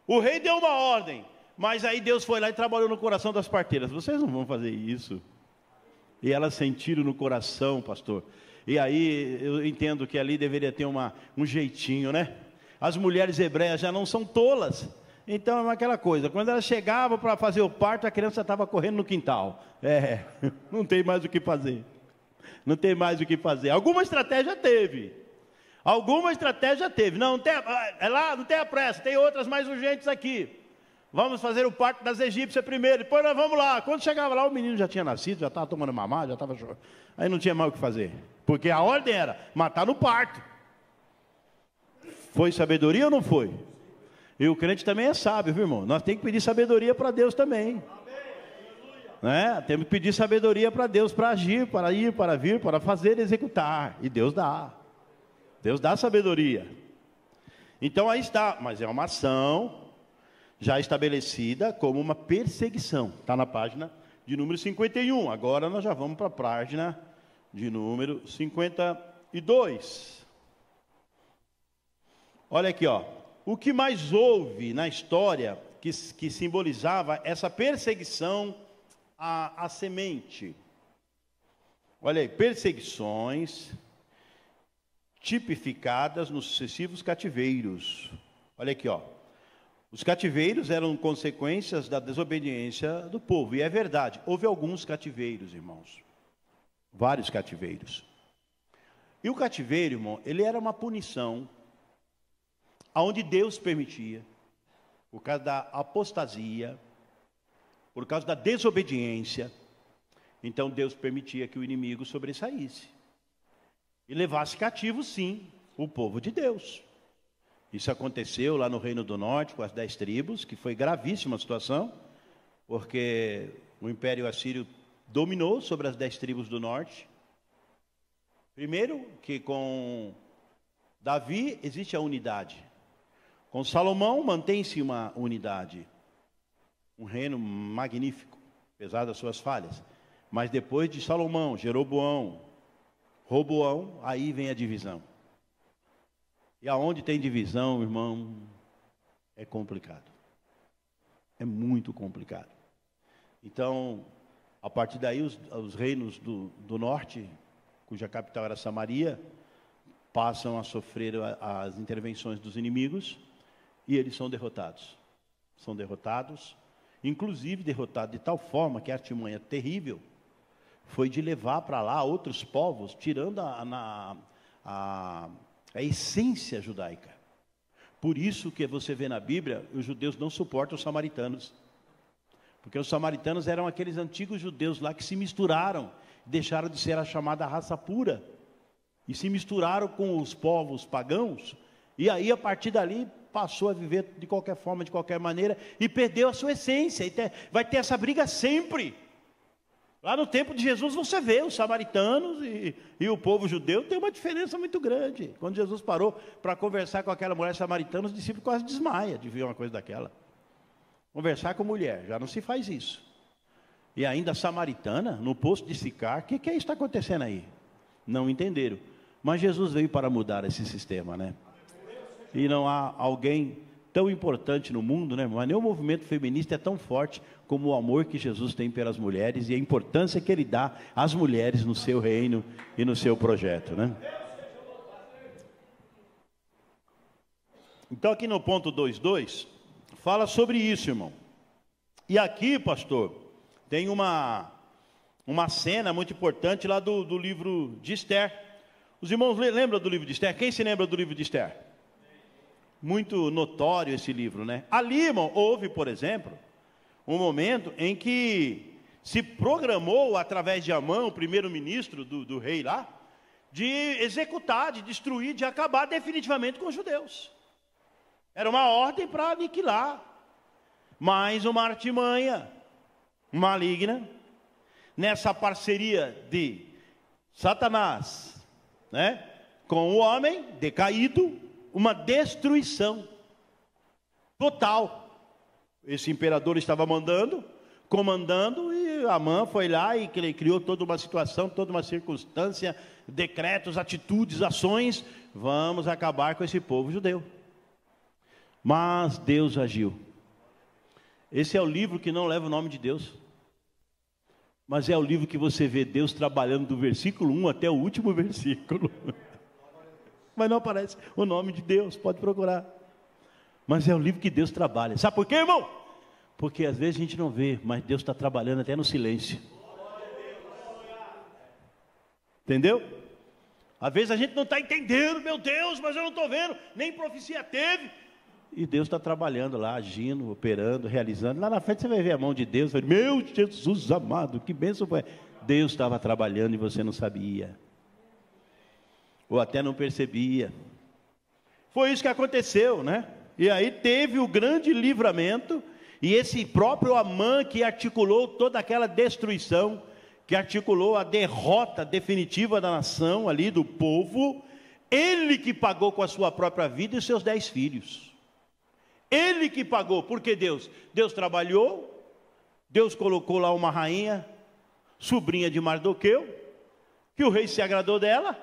O rei deu uma ordem, mas aí Deus foi lá e trabalhou no coração das parteiras. Vocês não vão fazer isso. E elas sentiram no coração, pastor. E aí eu entendo que ali deveria ter um jeitinho, né? As mulheres hebreias já não são tolas. Então é aquela coisa, quando elas chegavam para fazer o parto, a criança estava correndo no quintal. Não tem mais o que fazer. Não tem mais o que fazer. Alguma estratégia teve. Não tem a pressa, tem outras mais urgentes aqui. Vamos fazer o parto das egípcias primeiro, depois nós vamos lá. Quando chegava lá, o menino já tinha nascido, já estava tomando mamar, já estava chorando. Aí não tinha mais o que fazer, porque a ordem era matar no parto. Foi sabedoria ou não foi? E o crente também é sábio, viu, irmão? Nós temos que pedir sabedoria para Deus também. Né? Temos que pedir sabedoria para Deus, para agir, para ir, para vir, para fazer e executar. E Deus dá. Deus dá sabedoria. Então aí está, mas é uma ação já estabelecida como uma perseguição. Está na página de número 51. Agora nós já vamos para a página de número 52. Olha aqui, ó. O que mais houve na história que simbolizava essa perseguição à semente? Olha aí, perseguições tipificadas nos sucessivos cativeiros. Olha aqui, ó. Os cativeiros eram consequências da desobediência do povo. E é verdade, houve alguns cativeiros, irmãos. Vários cativeiros. E o cativeiro, irmão, ele era uma punição aonde Deus permitia, por causa da apostasia, por causa da desobediência. Então Deus permitia que o inimigo sobressaísse e levasse cativo, sim, o povo de Deus. Isso aconteceu lá no Reino do Norte, com as 10 tribos, que foi gravíssima a situação, porque o Império Assírio dominou sobre as 10 tribos do Norte. Primeiro, que com Davi existe a unidade. Com Salomão mantém-se uma unidade. Um reino magnífico, apesar das suas falhas. Mas depois de Salomão, Jeroboão, Roboão, aí vem a divisão. E aonde tem divisão, irmão, é complicado. É muito complicado. Então, a partir daí, os reinos do norte, cuja capital era Samaria, passam a sofrer as intervenções dos inimigos e eles são derrotados. São derrotados, inclusive derrotados de tal forma que a artimanha terrível foi de levar para lá outros povos, tirando a essência judaica. Por isso que você vê na Bíblia, os judeus não suportam os samaritanos. Porque os samaritanos eram aqueles antigos judeus lá que se misturaram, deixaram de ser a chamada raça pura, e se misturaram com os povos pagãos, e aí a partir dali passou a viver de qualquer forma, de qualquer maneira, e perdeu a sua essência. E vai ter essa briga sempre. Lá no tempo de Jesus você vê os samaritanos e o povo judeu tem uma diferença muito grande. Quando Jesus parou para conversar com aquela mulher samaritana, os discípulos quase desmaiam de ver uma coisa daquela. Conversar com mulher, já não se faz isso. E ainda a samaritana, no poço de Sicar, o que é isso que está acontecendo aí? Não entenderam. Mas Jesus veio para mudar esse sistema, né? E não há alguém tão importante no mundo, né? Mas nem o movimento feminista é tão forte como o amor que Jesus tem pelas mulheres e a importância que Ele dá às mulheres no seu reino e no seu projeto, né? Então aqui no ponto 2.2, fala sobre isso, irmão. E aqui, pastor, tem uma cena muito importante lá do livro de Esther. Os irmãos lembram do livro de Esther? Quem se lembra do livro de Esther? Muito notório esse livro, né? Ali, irmão, houve, por exemplo, um momento em que se programou, através de Amã, o primeiro-ministro do rei lá, de executar, de destruir, de acabar definitivamente com os judeus. Era uma ordem para aniquilar. Mais uma artimanha maligna, nessa parceria de Satanás, né, com o homem decaído, uma destruição total. Esse imperador estava comandando, e Amã foi lá e criou toda uma situação, toda uma circunstância, decretos, atitudes, ações. Vamos acabar com esse povo judeu. Mas Deus agiu. Esse é o livro que não leva o nome de Deus, mas é o livro que você vê Deus trabalhando do versículo 1 até o último versículo. Mas não aparece o nome de Deus, pode procurar. Mas é o livro que Deus trabalha. Sabe por quê, irmão? Porque às vezes a gente não vê, mas Deus está trabalhando até no silêncio. Entendeu? Às vezes a gente não está entendendo, meu Deus, mas eu não estou vendo, nem profecia teve. E Deus está trabalhando lá, agindo, operando, realizando. Lá na frente você vai ver a mão de Deus. Vai, meu Jesus amado, que bênção foi. Deus estava trabalhando e você não sabia. Ou até não percebia. Foi isso que aconteceu, né? E aí teve o grande livramento. E esse próprio Amã que articulou toda aquela destruição, que articulou a derrota definitiva da nação ali, do povo, ele que pagou com a sua própria vida e seus 10 filhos. Ele que pagou, porque Deus trabalhou, Deus colocou lá uma rainha, sobrinha de Mardoqueu, que o rei se agradou dela.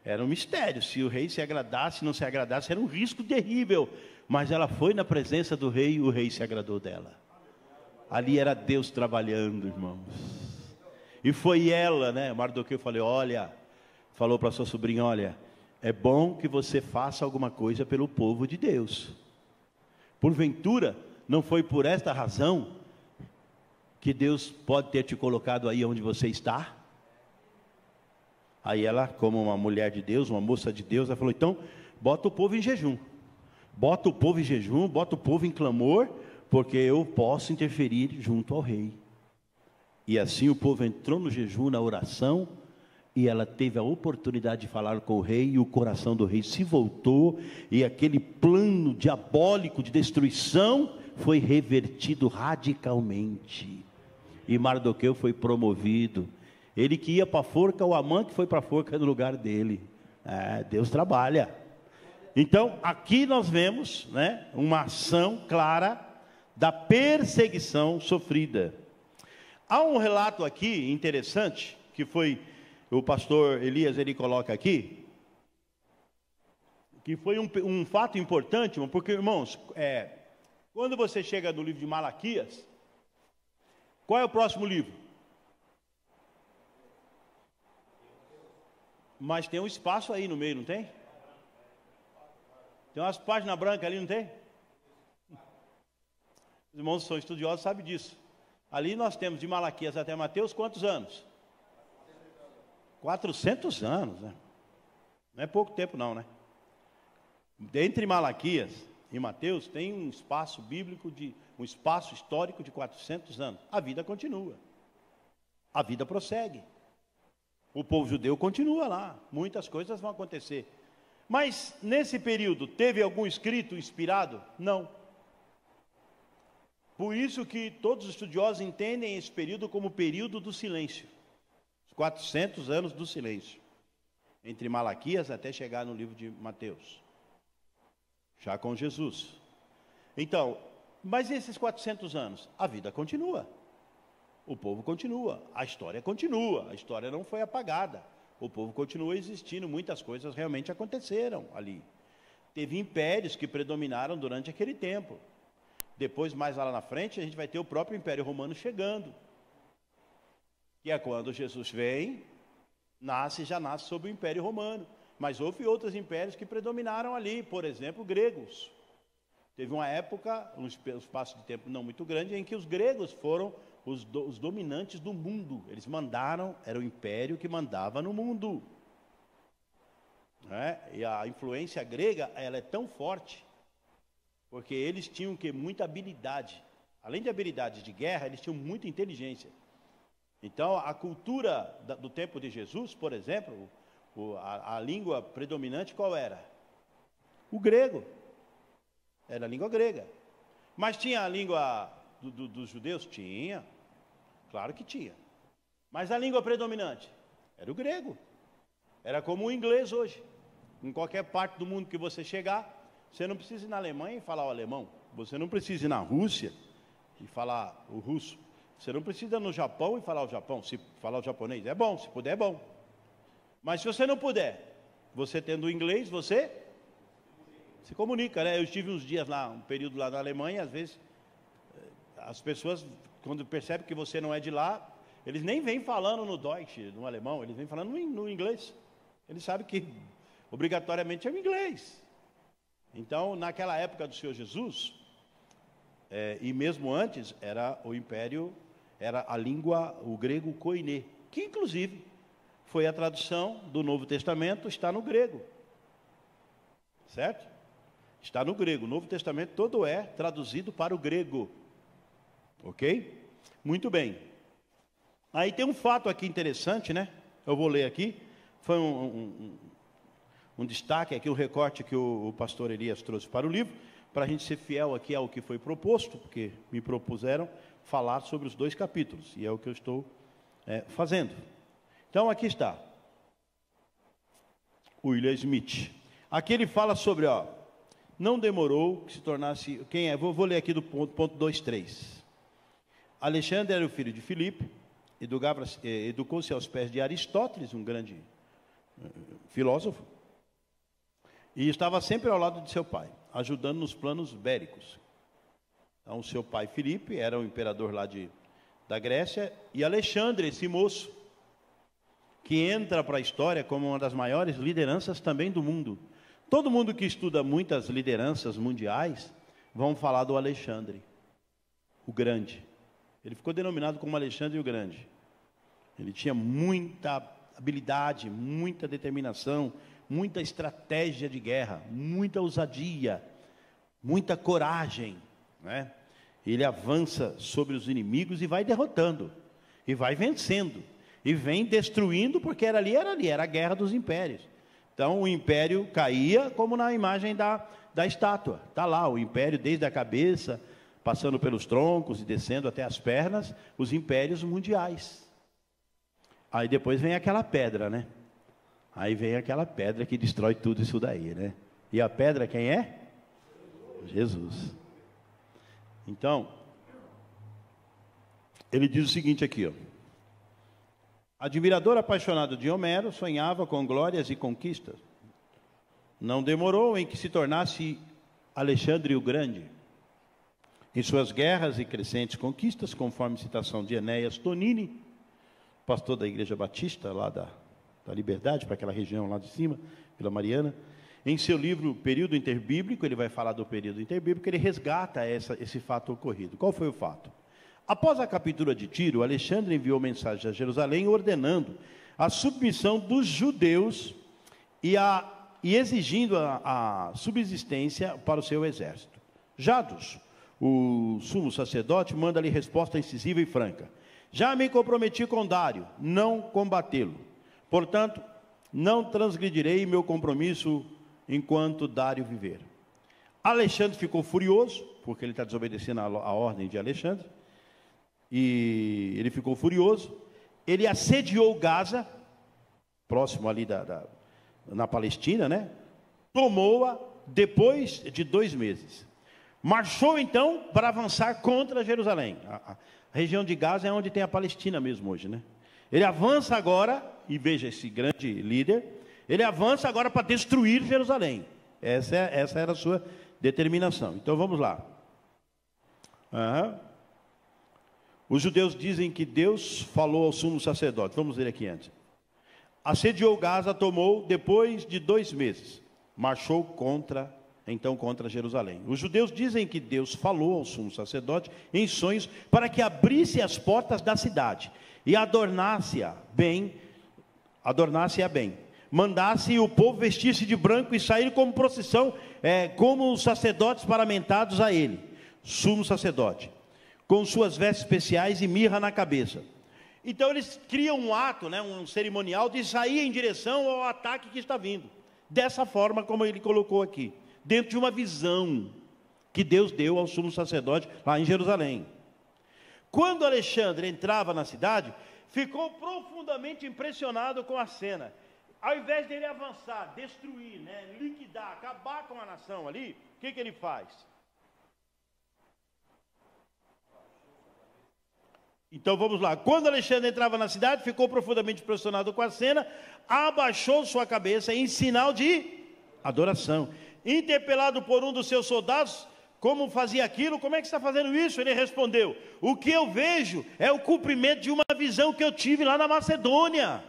Era um mistério, se o rei se agradasse, não se agradasse, era um risco terrível. Mas ela foi na presença do rei e o rei se agradou dela. Ali era Deus trabalhando, irmãos. E foi ela, né? Mardoqueu falou para sua sobrinha, olha, é bom que você faça alguma coisa pelo povo de Deus. Porventura, não foi por esta razão que Deus pode ter te colocado aí onde você está? Aí ela, como uma mulher de Deus, uma moça de Deus, ela falou, então, bota o povo em jejum. Bota o povo em jejum, bota o povo em clamor, porque eu posso interferir junto ao rei. E assim o povo entrou no jejum, na oração, e ela teve a oportunidade de falar com o rei, e o coração do rei se voltou, e aquele plano diabólico de destruição foi revertido radicalmente. E Mardoqueu foi promovido. Ele que ia para a forca, o Amã que foi para a forca no lugar dele. Deus trabalha. Então, aqui nós vemos, né, uma ação clara da perseguição sofrida. Há um relato aqui interessante, que foi o pastor Elias, ele coloca aqui, que foi um fato importante, porque, irmãos, quando você chega no livro de Malaquias, qual é o próximo livro? Mas tem um espaço aí no meio, não tem? Tem umas páginas brancas ali, não tem? Os irmãos que são estudiosos sabem disso. Ali nós temos de Malaquias até Mateus quantos anos? 400 anos, né? Não é pouco tempo não, né? Entre Malaquias e Mateus tem um espaço bíblico, um espaço histórico de 400 anos. A vida continua. A vida prossegue. O povo judeu continua lá. Muitas coisas vão acontecer. Mas nesse período teve algum escrito inspirado? Não. Por isso que todos os estudiosos entendem esse período como o período do silêncio. Os 400 anos do silêncio. Entre Malaquias até chegar no livro de Mateus. Já com Jesus. Então, mas esses 400 anos, a vida continua. O povo continua, a história não foi apagada. O povo continua existindo, muitas coisas realmente aconteceram ali. Teve impérios que predominaram durante aquele tempo. Depois, mais lá na frente, a gente vai ter o próprio Império Romano chegando. Que é quando Jesus vem, já nasce sob o Império Romano. Mas houve outros impérios que predominaram ali, por exemplo, gregos. Teve uma época, um espaço de tempo não muito grande, em que os gregos foram os dominantes do mundo. Eles mandaram, era o império que mandava no mundo. E a influência grega, ela é tão forte, porque eles tinham muita habilidade. Além de habilidade de guerra, eles tinham muita inteligência. Então, a cultura do tempo de Jesus, por exemplo, a língua predominante qual era? O grego. Era a língua grega. Mas tinha a língua dos judeus? Tinha. Claro que tinha. Mas a língua predominante? Era o grego. Era como o inglês hoje. Em qualquer parte do mundo que você chegar, você não precisa ir na Alemanha e falar o alemão. Você não precisa ir na Rússia e falar o russo. Você não precisa ir no Japão e falar o Japão. Se falar o japonês, é bom. Se puder, é bom. Mas se você não puder, você tendo o inglês, você se comunica, né? Eu estive uns dias lá, um período lá na Alemanha, às vezes as pessoas, quando percebem que você não é de lá, eles nem vêm falando no Deutsch, no alemão, eles vêm falando no inglês. Eles sabem que obrigatoriamente é o inglês. Então, naquela época do Senhor Jesus, e mesmo antes, era o império, era a língua, o grego koiné, que inclusive foi a tradução do Novo Testamento, está no grego. Certo? Está no grego. O Novo Testamento todo é traduzido para o grego. Ok? Muito bem. Aí tem um fato aqui interessante, né? Eu vou ler aqui. Foi um destaque aqui, um recorte que o pastor Elias trouxe para o livro, para a gente ser fiel aqui ao que foi proposto, porque me propuseram falar sobre os 2 capítulos, e é o que eu estou fazendo. Então, aqui está. William Smith. Aqui ele fala sobre, não demorou que se tornasse... Quem é? Vou ler aqui do ponto 2.3. Alexandre era o filho de Filipe, educou-se aos pés de Aristóteles, um grande filósofo, e estava sempre ao lado de seu pai, ajudando nos planos bélicos. Então, seu pai Filipe era o imperador lá da Grécia, e Alexandre, esse moço, que entra para a história como uma das maiores lideranças também do mundo. Todo mundo que estuda muitas lideranças mundiais, vão falar do Alexandre, o Grande. Ele ficou denominado como Alexandre o Grande. Ele tinha muita habilidade, muita determinação, muita estratégia de guerra, muita ousadia, muita coragem, né? Ele avança sobre os inimigos e vai derrotando, e vai vencendo, e vem destruindo, porque era a guerra dos impérios. Então o império caía como na imagem da estátua. Está lá o império desde a cabeça, passando pelos troncos e descendo até as pernas, os impérios mundiais. Aí depois vem aquela pedra, né? Aí vem aquela pedra que destrói tudo isso daí, né? E a pedra quem é? Jesus. Então, ele diz o seguinte aqui, Admirador apaixonado de Homero, sonhava com glórias e conquistas. Não demorou em que se tornasse Alexandre o Grande. Em suas guerras e crescentes conquistas, conforme citação de Enéas Tonini, pastor da Igreja Batista, lá da Liberdade, para aquela região lá de cima, Vila Mariana, em seu livro Período Interbíblico, ele vai falar do período interbíblico, ele resgata esse fato ocorrido. Qual foi o fato? Após a captura de Tiro, Alexandre enviou mensagem a Jerusalém ordenando a submissão dos judeus e exigindo a subsistência para o seu exército. Jados, o sumo sacerdote, manda-lhe resposta incisiva e franca. Já me comprometi com Dário, não combatê-lo. Portanto, não transgredirei meu compromisso enquanto Dário viver. Alexandre ficou furioso, porque ele está desobedecendo a ordem de Alexandre, e ele ficou furioso. Ele assediou Gaza, próximo ali na Palestina, né? Tomou-a depois de 2 meses. Marchou então para avançar contra Jerusalém. A região de Gaza é onde tem a Palestina mesmo hoje, né? Ele avança agora, e veja esse grande líder, ele avança agora para destruir Jerusalém. Essa era a sua determinação. Então vamos lá. Os judeus dizem que Deus falou ao sumo sacerdote. Vamos ler aqui antes. Assediou Gaza, tomou depois de 2 meses. Marchou contra Jerusalém. Os judeus dizem que Deus falou ao sumo sacerdote em sonhos para que abrisse as portas da cidade e adornasse-a bem. Mandasse o povo vestir-se de branco e sair como procissão, como os sacerdotes paramentados a ele, sumo sacerdote, com suas vestes especiais e mirra na cabeça. Então eles criam um ato, né, um cerimonial de sair em direção ao ataque que está vindo. Dessa forma como ele colocou aqui, dentro de uma visão que Deus deu ao sumo sacerdote lá em Jerusalém. Quando Alexandre entrava na cidade, ficou profundamente impressionado com a cena. Ao invés dele avançar, destruir, né, liquidar, acabar com a nação ali, o que ele faz? Então vamos lá. Quando Alexandre entrava na cidade, ficou profundamente impressionado com a cena, abaixou sua cabeça em sinal de adoração. Interpelado por um dos seus soldados, como fazia aquilo? Como é que está fazendo isso? Ele respondeu: o que eu vejo é o cumprimento de uma visão que eu tive lá na Macedônia.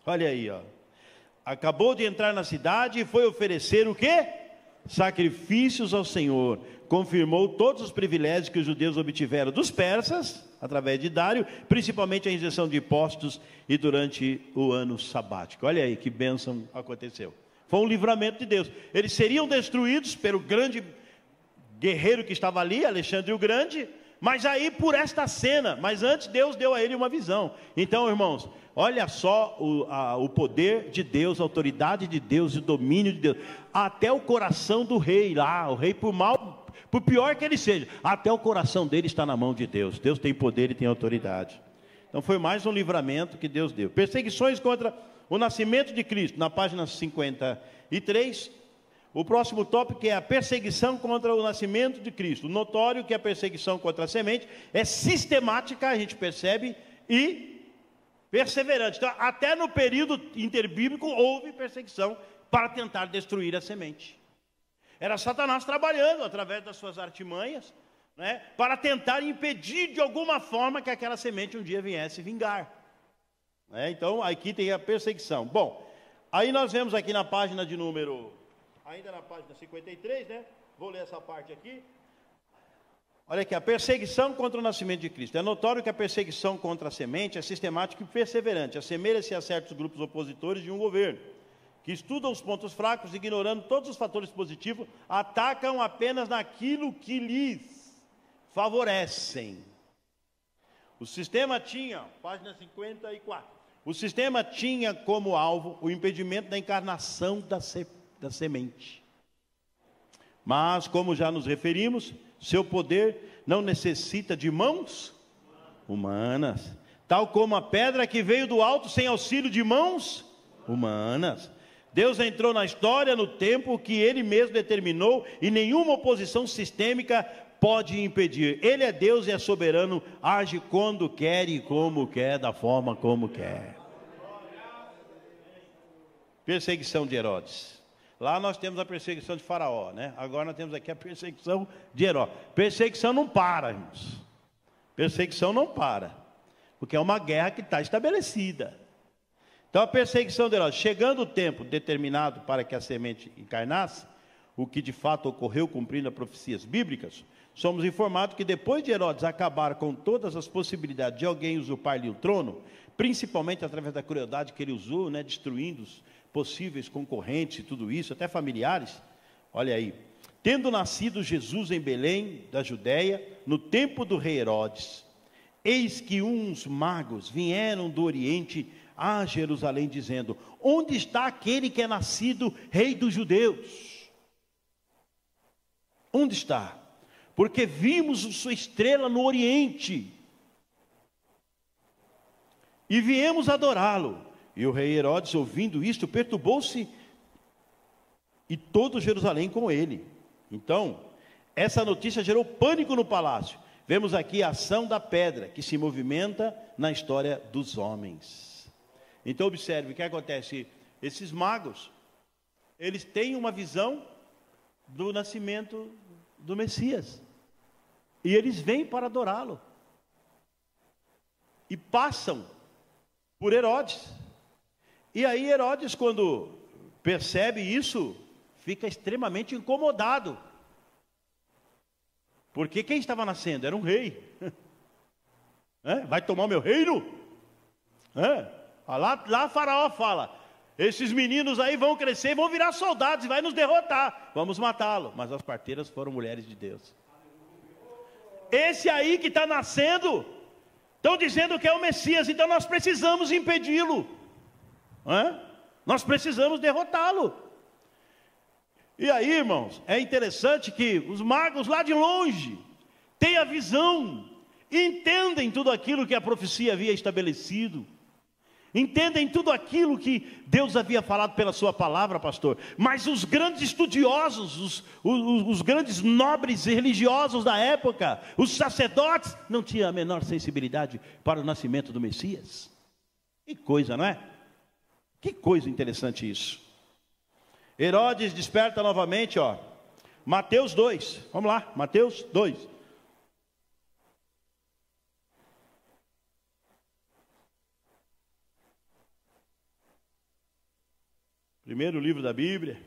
Olha aí, acabou de entrar na cidade e foi oferecer o quê? Sacrifícios ao Senhor. Confirmou todos os privilégios que os judeus obtiveram dos persas, através de Dário, principalmente a isenção de impostos e durante o ano sabático. Olha aí que bênção aconteceu. Foi um livramento de Deus. Eles seriam destruídos pelo grande guerreiro que estava ali, Alexandre o Grande, mas aí por esta cena. Mas antes Deus deu a ele uma visão. Então, irmãos, olha só o poder de Deus, a autoridade de Deus, o domínio de Deus. Até o coração do rei lá, o rei por mal, por pior que ele seja, até o coração dele está na mão de Deus. Deus tem poder e tem autoridade. Então foi mais um livramento que Deus deu. Perseguições contra o nascimento de Cristo, na página 53. O próximo tópico é a perseguição contra o nascimento de Cristo. Notório que a perseguição contra a semente é sistemática, a gente percebe, e perseverante. Então, até no período interbíblico houve perseguição para tentar destruir a semente. Era Satanás trabalhando através das suas artimanhas, né, para tentar impedir de alguma forma que aquela semente um dia viesse vingar. Então aqui tem a perseguição. Bom, aí nós vemos aqui na página de número, ainda na página 53, né? Vou ler essa parte aqui. Olha aqui, a perseguição contra o nascimento de Cristo. É notório que a perseguição contra a semente é sistemática e perseverante. Assemelha-se a certos grupos opositores de um governo, que estudam os pontos fracos, ignorando todos os fatores positivos, atacam apenas naquilo que lhes favorecem. O sistema tinha, página 54, o sistema tinha como alvo o impedimento da encarnação da semente. Mas, como já nos referimos, seu poder não necessita de mãos humanas, tal como a pedra que veio do alto sem auxílio de mãos humanas. Deus entrou na história no tempo que Ele mesmo determinou e nenhuma oposição sistêmica pode impedir. Ele é Deus e é soberano, age quando quer e como quer, da forma como quer. Perseguição de Herodes. Lá nós temos a perseguição de Faraó, né? Agora nós temos aqui a perseguição de Herodes. Perseguição não para, irmãos. Perseguição não para, porque é uma guerra que está estabelecida. Então a perseguição de Herodes, chegando o tempo determinado para que a semente encarnasse, o que de fato ocorreu cumprindo as profecias bíblicas, somos informados que depois de Herodes acabar com todas as possibilidades de alguém usurpar-lhe o trono, principalmente através da crueldade que ele usou, né, destruindo os possíveis concorrentes e tudo isso, até familiares, olha aí, tendo nascido Jesus em Belém, da Judéia, no tempo do rei Herodes, eis que uns magos vieram do Oriente a Jerusalém, dizendo: onde está aquele que é nascido rei dos judeus? Onde está? Porque vimos sua estrela no Oriente e viemos adorá-lo. E o rei Herodes, ouvindo isto, perturbou-se, e todo Jerusalém com ele. Então, essa notícia gerou pânico no palácio. Vemos aqui a ação da pedra, que se movimenta na história dos homens. Então, observe o que acontece. Esses magos, eles têm uma visão do nascimento do Messias. E eles vêm para adorá-lo. E passam por Herodes. E aí Herodes, quando percebe isso, fica extremamente incomodado. Porque quem estava nascendo? Era um rei. Vai tomar o meu reino? Lá Faraó fala: esses meninos aí vão crescer, vão virar soldados e vai nos derrotar. Vamos matá-lo. Mas as parteiras foram mulheres de Deus. Esse aí que está nascendo, estão dizendo que é o Messias, então nós precisamos impedi-lo. Nós precisamos derrotá-lo. E aí, irmãos, é interessante que os magos lá de longe têm a visão, entendem tudo aquilo que a profecia havia estabelecido, entendem tudo aquilo que Deus havia falado pela sua palavra, pastor. Mas os grandes estudiosos, os grandes nobres e religiosos da época, os sacerdotes, não tinham a menor sensibilidade para o nascimento do Messias. Que coisa, não é? Que coisa interessante isso. Herodes desperta novamente, Mateus 2, vamos lá, Mateus 2. Primeiro livro da Bíblia,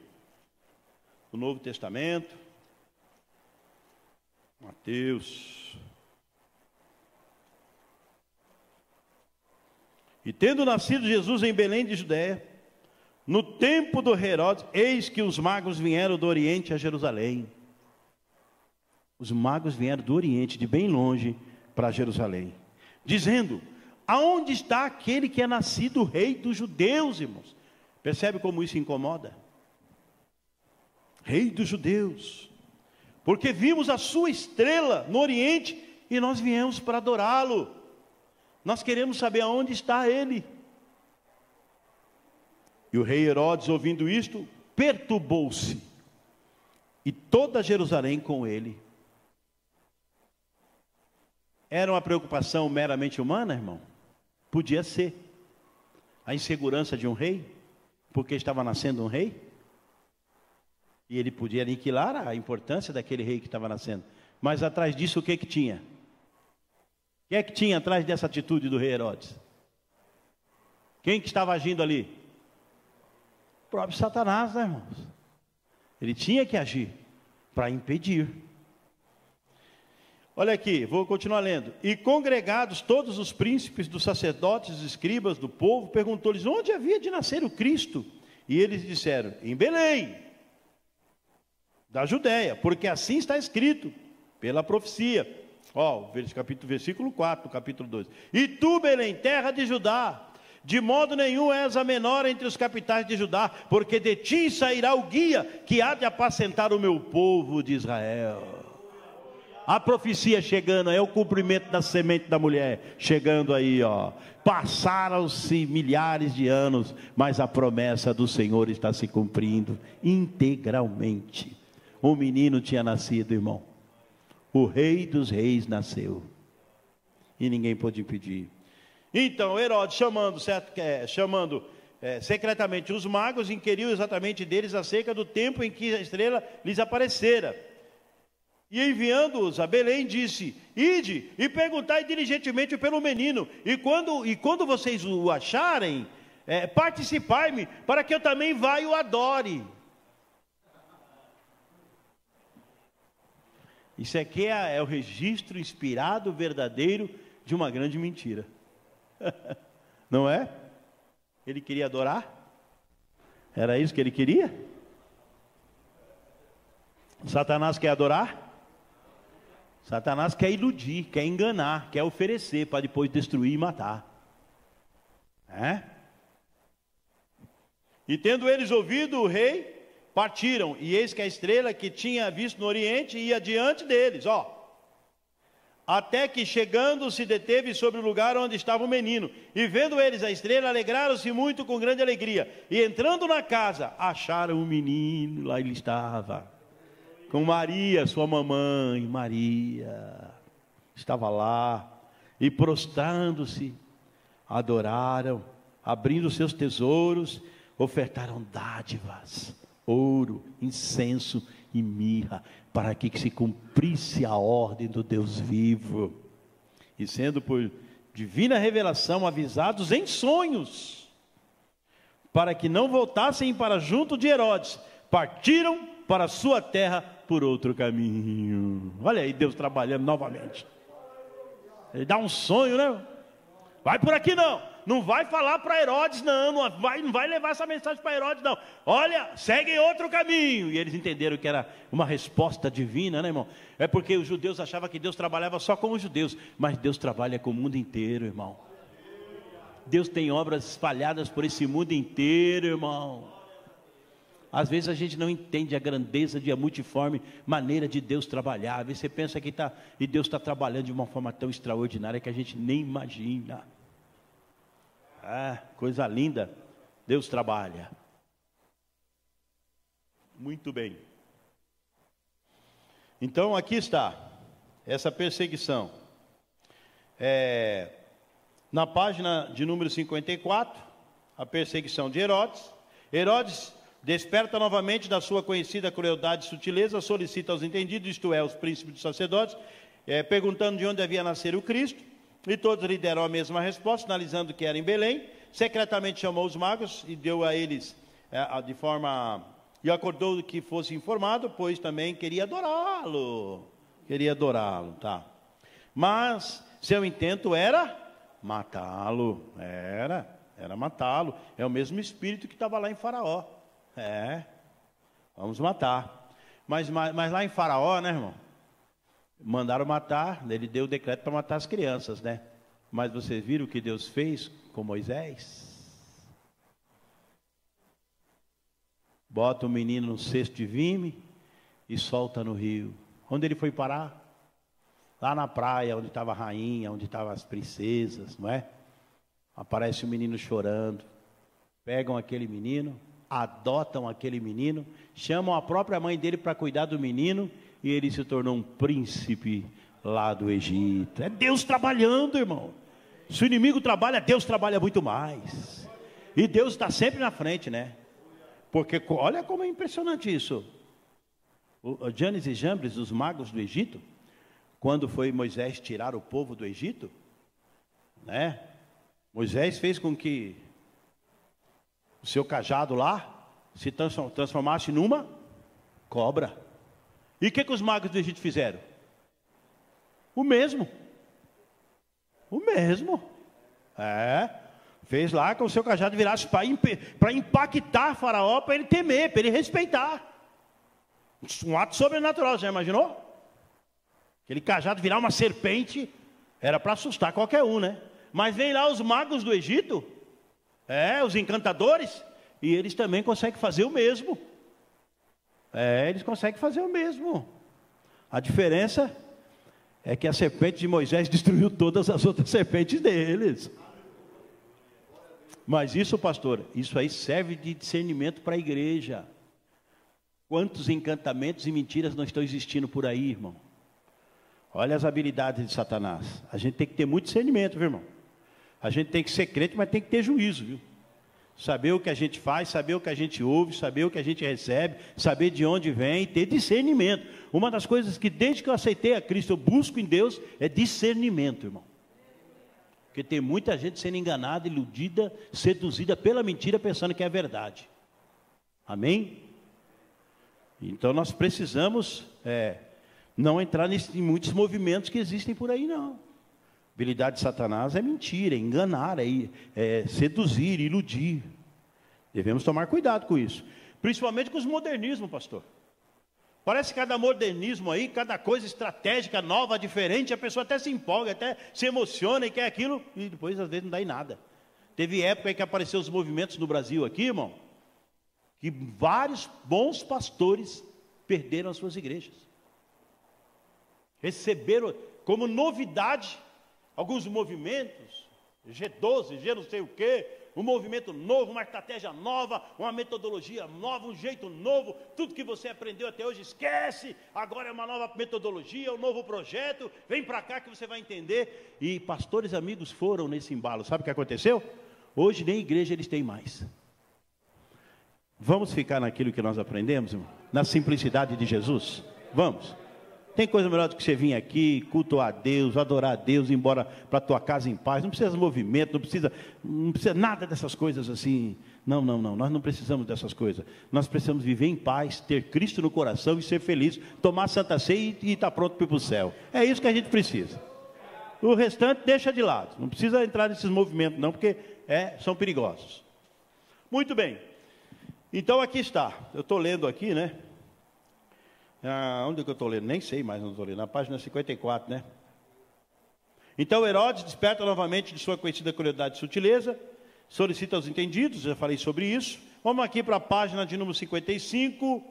do Novo Testamento, Mateus. E tendo nascido Jesus em Belém de Judéia, No tempo do Herodes, eis que os magos vieram do Oriente a Jerusalém. Os magos vieram do Oriente, de bem longe, para Jerusalém, dizendo: aonde está aquele que é nascido rei dos judeus, irmãos? Percebe como isso incomoda? Rei dos judeus, porque vimos a sua estrela no Oriente e nós viemos para adorá-lo. Nós queremos saber aonde está ele. E o rei Herodes, ouvindo isto, perturbou-se, e toda Jerusalém com ele. Era uma preocupação meramente humana, irmão? Podia ser. A insegurança de um rei, porque estava nascendo um rei, e ele podia aniquilar a importância daquele rei que estava nascendo. Mas atrás disso, o que que tinha? O que é que tinha atrás dessa atitude do rei Herodes? Quem que estava agindo ali? O próprio Satanás, né, irmãos? Ele tinha que agir para impedir. Olha aqui, vou continuar lendo. E congregados todos os príncipes dos sacerdotes, escribas do povo, perguntou-lhes onde havia de nascer o Cristo. E eles disseram: em Belém, da Judéia, porque assim está escrito pela profecia. Ó, versículo 4, capítulo 2. E tu, Belém, terra de Judá, de modo nenhum és a menor entre os capitais de Judá, porque de ti sairá o guia que há de apacentar o meu povo de Israel. A profecia chegando, é o cumprimento da semente da mulher, chegando aí, ó. Passaram-se milhares de anos, mas a promessa do Senhor está se cumprindo integralmente. Um menino tinha nascido, irmão. O Rei dos Reis nasceu. E ninguém pôde impedir. Então, Herodes, chamando secretamente os magos, inquiriu exatamente deles acerca do tempo em que a estrela lhes aparecera. E enviando-os a Belém, disse: ide e perguntai diligentemente pelo menino, e quando vocês o acharem, participai-me, para que eu também vá e o adore. Isso aqui é o registro inspirado, verdadeiro, de uma grande mentira. Não é? Ele queria adorar? Era isso que ele queria? Satanás quer adorar? Satanás quer iludir, quer enganar, quer oferecer para depois destruir e matar. E tendo eles ouvido o rei, partiram, e eis que a estrela que tinha visto no Oriente ia diante deles, até que chegando se deteve sobre o lugar onde estava o menino, e vendo eles a estrela, alegraram-se muito com grande alegria, e entrando na casa, acharam o menino, lá ele estava, com Maria, sua mamãe. Maria estava lá, e prostrando-se, adoraram, abrindo seus tesouros, ofertaram dádivas, ouro, incenso e mirra, para que se cumprisse a ordem do Deus vivo. E sendo por divina revelação avisados em sonhos, para que não voltassem para junto de Herodes, partiram para a sua terra por outro caminho. Olha aí Deus trabalhando novamente. Ele dá um sonho, né? Vai por aqui não. Não vai falar para Herodes não vai levar essa mensagem para Herodes não. Olha, segue outro caminho. E eles entenderam que era uma resposta divina, né, irmão? É porque os judeus achavam que Deus trabalhava só com os judeus, mas Deus trabalha com o mundo inteiro, irmão. Deus tem obras espalhadas por esse mundo inteiro, irmão. Às vezes a gente não entende a grandeza de a multiforme maneira de Deus trabalhar. Às vezes você pensa que e Deus está trabalhando de uma forma tão extraordinária que a gente nem imagina. Coisa linda, Deus trabalha. Muito bem. Então aqui está, essa perseguição. Na página de número 54, a perseguição de Herodes. Herodes desperta novamente da sua conhecida crueldade e sutileza, solicita aos entendidos, isto é, os príncipes dos sacerdotes, perguntando de onde havia nascer o Cristo. E todos lhe deram a mesma resposta, sinalizando que era em Belém. Secretamente chamou os magos e deu a eles e acordou que fosse informado, pois também queria adorá-lo. Tá? Mas seu intento era matá-lo. Era matá-lo. É o mesmo espírito que estava lá em Faraó. Vamos matar. Mas lá em Faraó, né, irmão? Mandaram matar, ele deu o decreto para matar as crianças, né? Mas vocês viram o que Deus fez com Moisés? Bota o menino no cesto de vime e solta no rio. Onde ele foi parar? Lá na praia, onde estava a rainha, onde estavam as princesas, não é? Aparece o menino chorando. Pegam aquele menino, adotam aquele menino, chamam a própria mãe dele para cuidar do menino, e ele se tornou um príncipe lá do Egito. É Deus trabalhando, irmão. Se o inimigo trabalha, Deus trabalha muito mais. E Deus está sempre na frente, né? Porque olha como é impressionante isso. O Janes e Jambres, os magos do Egito, quando foi Moisés tirar o povo do Egito, né? Moisés fez com que o seu cajado lá se transformasse numa cobra. E o que os magos do Egito fizeram? O mesmo. Fez lá com o seu cajado virasse para impactar Faraó, para ele temer, para ele respeitar. Um ato sobrenatural, já imaginou? Aquele cajado virar uma serpente, era para assustar qualquer um, né? Mas vem lá os magos do Egito, os encantadores, e eles também conseguem fazer o mesmo. Eles conseguem fazer o mesmo. A diferença é que a serpente de Moisés destruiu todas as outras serpentes deles. Mas isso, pastor, isso aí serve de discernimento para a igreja. Quantos encantamentos e mentiras não estão existindo por aí, irmão? Olha as habilidades de Satanás. A gente tem que ter muito discernimento, viu, irmão? A gente tem que ser crente, mas tem que ter juízo, viu? Saber o que a gente faz, saber o que a gente ouve, saber o que a gente recebe, saber de onde vem, ter discernimento. Uma das coisas que desde que eu aceitei a Cristo, eu busco em Deus, é discernimento, irmão. Porque tem muita gente sendo enganada, iludida, seduzida pela mentira, pensando que é verdade. Amém? Então nós precisamos não entrar em muitos movimentos que existem por aí, não. A habilidade de Satanás é mentir, é enganar, é seduzir, iludir. Devemos tomar cuidado com isso. Principalmente com os modernismos, pastor. Parece que cada modernismo aí, cada coisa estratégica, nova, diferente, a pessoa até se empolga, até se emociona e quer aquilo, e depois às vezes não dá em nada. Teve época aí que apareceu os movimentos no Brasil aqui, irmão, que vários bons pastores perderam as suas igrejas. Receberam como novidade alguns movimentos, G12, G não sei o quê, um movimento novo, uma estratégia nova, uma metodologia nova, um jeito novo, tudo que você aprendeu até hoje, esquece, agora é uma nova metodologia, um novo projeto, vem para cá que você vai entender. E pastores amigos foram nesse embalo. Sabe o que aconteceu? Hoje nem igreja eles têm mais. Vamos ficar naquilo que nós aprendemos, irmão? Na simplicidade de Jesus? Vamos. Tem coisa melhor do que você vir aqui, cultuar a Deus, adorar a Deus, ir embora para a tua casa em paz. Não precisa de movimento, não precisa nada dessas coisas assim. Não, nós não precisamos dessas coisas. Nós precisamos viver em paz, ter Cristo no coração e ser feliz, tomar Santa Ceia e estar pronto para ir para o céu. É isso que a gente precisa. O restante deixa de lado. Não precisa entrar nesses movimentos não, porque são perigosos. Muito bem. Então aqui está. Eu estou lendo aqui, né? Onde que eu estou lendo? Nem sei mais onde estou lendo. Na página 54, né? Então Herodes desperta novamente de sua conhecida curiosidade e sutileza, solicita aos entendidos, já falei sobre isso. Vamos aqui para a página de número 55.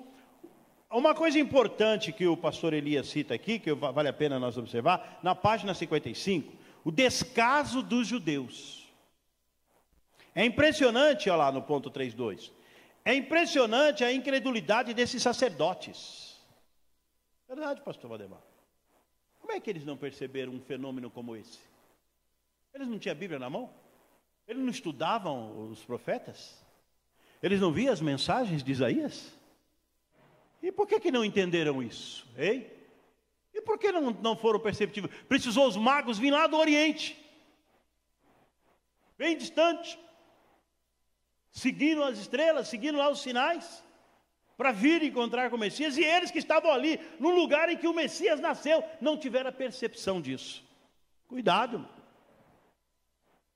Uma coisa importante que o pastor Elias cita aqui, que vale a pena nós observar, na página 55, o descaso dos judeus. É impressionante, olha lá no ponto 3.2, é impressionante a incredulidade desses sacerdotes. Verdade, pastor Valdemar. Como é que eles não perceberam um fenômeno como esse? Eles não tinham a Bíblia na mão? Eles não estudavam os profetas? Eles não viam as mensagens de Isaías? E por que não entenderam isso? Hein? E por que não foram perceptíveis? Precisou os magos vir lá do Oriente, bem distante, seguindo as estrelas, seguindo lá os sinais, para vir encontrar com o Messias, e eles que estavam ali, no lugar em que o Messias nasceu, não tiveram a percepção disso. Cuidado.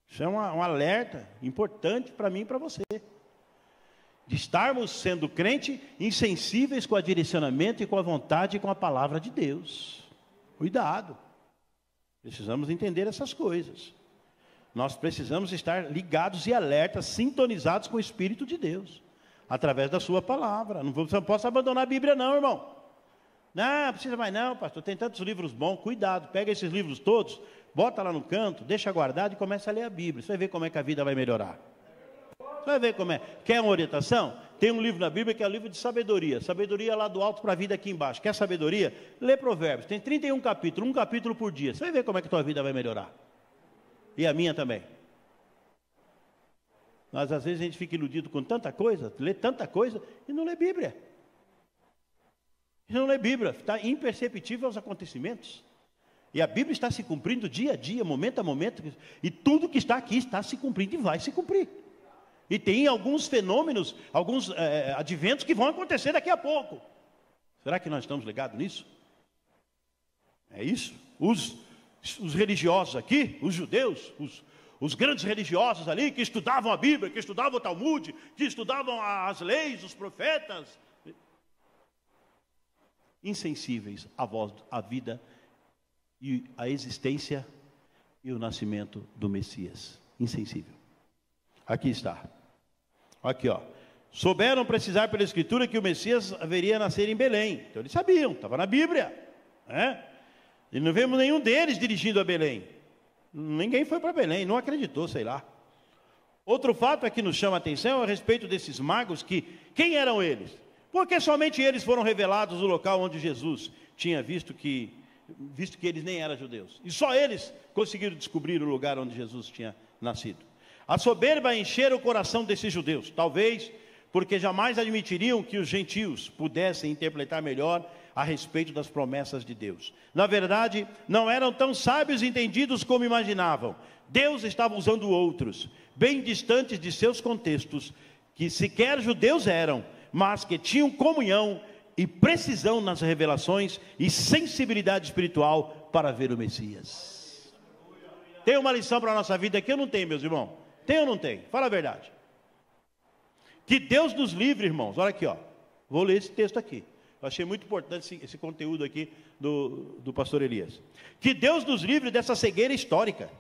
Isso é um alerta importante para mim e para você. De estarmos sendo crente insensíveis com o direcionamento e com a vontade e com a palavra de Deus. Cuidado. Precisamos entender essas coisas. Nós precisamos estar ligados e alertas, sintonizados com o Espírito de Deus, através da sua palavra. Não posso abandonar a Bíblia não, irmão. Não precisa mais não, pastor, tem tantos livros bons. Cuidado, pega esses livros todos, bota lá no canto, deixa guardado e começa a ler a Bíblia. Você vai ver como é que a vida vai melhorar. Você vai ver como é. Quer uma orientação? Tem um livro na Bíblia que é o livro de sabedoria. Sabedoria lá do alto para a vida aqui embaixo. Quer sabedoria? Lê Provérbios. Tem 31 capítulos, um capítulo por dia. Você vai ver como é que a tua vida vai melhorar. E a minha também. Mas às vezes a gente fica iludido com tanta coisa, lê tanta coisa e não lê Bíblia. E não lê Bíblia. Está imperceptível aos acontecimentos. E a Bíblia está se cumprindo dia a dia, momento a momento. E tudo que está aqui está se cumprindo e vai se cumprir. E tem alguns fenômenos, alguns adventos que vão acontecer daqui a pouco. Será que nós estamos ligados nisso? É isso? Os religiosos aqui, os judeus, os grandes religiosos ali, que estudavam a Bíblia, que estudavam o Talmud, que estudavam as leis, os profetas, insensíveis à voz, à vida e à existência e o nascimento do Messias. Insensível. Aqui está. Aqui, ó. Souberam precisar pela Escritura que o Messias haveria nascer em Belém. Então eles sabiam, estava na Bíblia. E não vemos nenhum deles dirigindo a Belém. Ninguém foi para Belém, não acreditou, sei lá. Outro fato é que nos chama a atenção a respeito desses magos, quem eram eles? Porque somente eles foram revelados no local onde Jesus tinha visto que eles nem eram judeus. E só eles conseguiram descobrir o lugar onde Jesus tinha nascido. A soberba encheu o coração desses judeus, talvez porque jamais admitiriam que os gentios pudessem interpretar melhor a respeito das promessas de Deus. Na verdade, não eram tão sábios e entendidos como imaginavam. Deus estava usando outros, bem distantes de seus contextos, que sequer judeus eram, mas que tinham comunhão e precisão nas revelações e sensibilidade espiritual para ver o Messias. Tem uma lição para a nossa vida aqui? Eu não tenho, meus irmãos. Tem ou não tem? Fala a verdade. Que Deus nos livre, irmãos. Olha aqui, ó. Vou ler esse texto aqui. Eu achei muito importante esse conteúdo aqui do pastor Elias. Que Deus nos livre dessa cegueira histórica.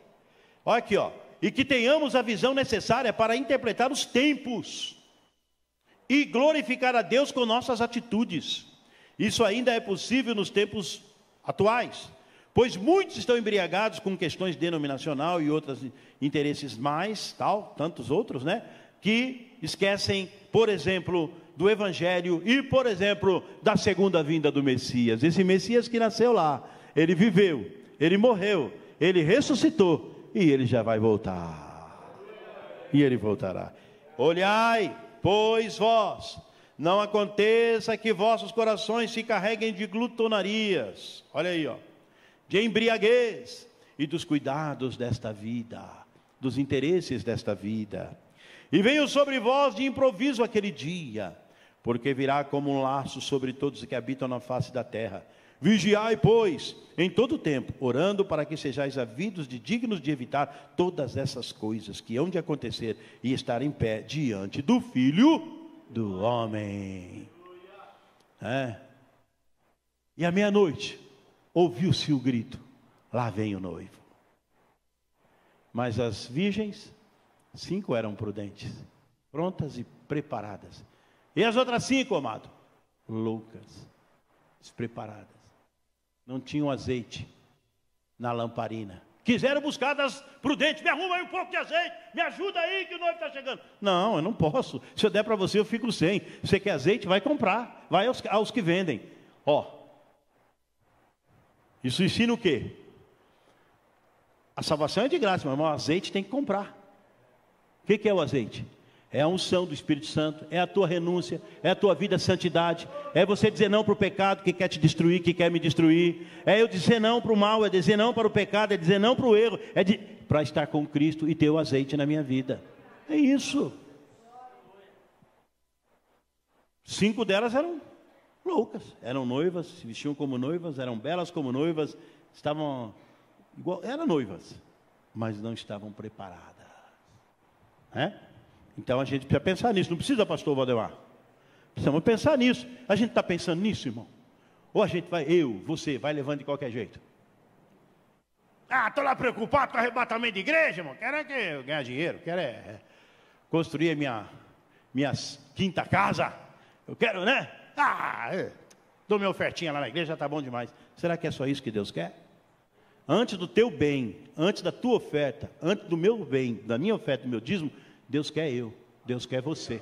Olha aqui, ó. E que tenhamos a visão necessária para interpretar os tempos e glorificar a Deus com nossas atitudes. Isso ainda é possível nos tempos atuais, pois muitos estão embriagados com questões denominacional e outros interesses mais, tantos outros, né? Que esquecem, por exemplo, do Evangelho e, por exemplo, da segunda vinda do Messias. Esse Messias que nasceu lá, ele viveu, ele morreu, ele ressuscitou e ele já vai voltar. E ele voltará. Olhai, pois vós, não aconteça que vossos corações se carreguem de glutonarias. Olha aí, ó. De embriaguez e dos cuidados desta vida, dos interesses desta vida. E veio sobre vós de improviso aquele dia, porque virá como um laço sobre todos os que habitam na face da terra. Vigiai, pois, em todo o tempo, orando para que sejais havidos de dignos de evitar todas essas coisas que hão de acontecer e estar em pé diante do Filho do Homem. E à meia-noite ouviu-se o grito: lá vem o noivo. Mas as virgens, 5 eram prudentes, prontas e preparadas. E as outras 5, amado, loucas, despreparadas. Não tinham azeite na lamparina. Quiseram buscar das prudentes: me arruma aí um pouco de azeite, me ajuda aí que o noivo está chegando. Não, eu não posso. Se eu der para você, eu fico sem. Você quer azeite? Vai comprar. Vai aos que vendem. Isso ensina o quê? A salvação é de graça, mas o azeite tem que comprar. O que é o azeite? É a unção do Espírito Santo, é a tua renúncia, é a tua vida de santidade, é você dizer não para o pecado que quer te destruir, que quer me destruir, é eu dizer não para o mal, é dizer não para o pecado, é dizer não para o erro, para estar com Cristo e ter o azeite na minha vida. É isso. 5 delas eram loucas, eram noivas, se vestiam como noivas, eram belas como noivas, estavam igual, eram noivas, mas não estavam preparadas. né? Então a gente precisa pensar nisso. Não precisa, pastor Valdemar? Precisamos pensar nisso. A gente está pensando nisso, irmão? Ou a gente vai, você, vai levando de qualquer jeito? Ah, estou lá preocupado com o arrebatamento de igreja, irmão. Quero é que eu ganhar dinheiro. Quero construir a minha quinta casa. Eu quero, né? Dou minha ofertinha lá na igreja, já está bom demais. Será que é só isso que Deus quer? Antes do teu bem, antes da tua oferta, antes do meu bem, da minha oferta, do meu dízimo, Deus quer eu, Deus quer você.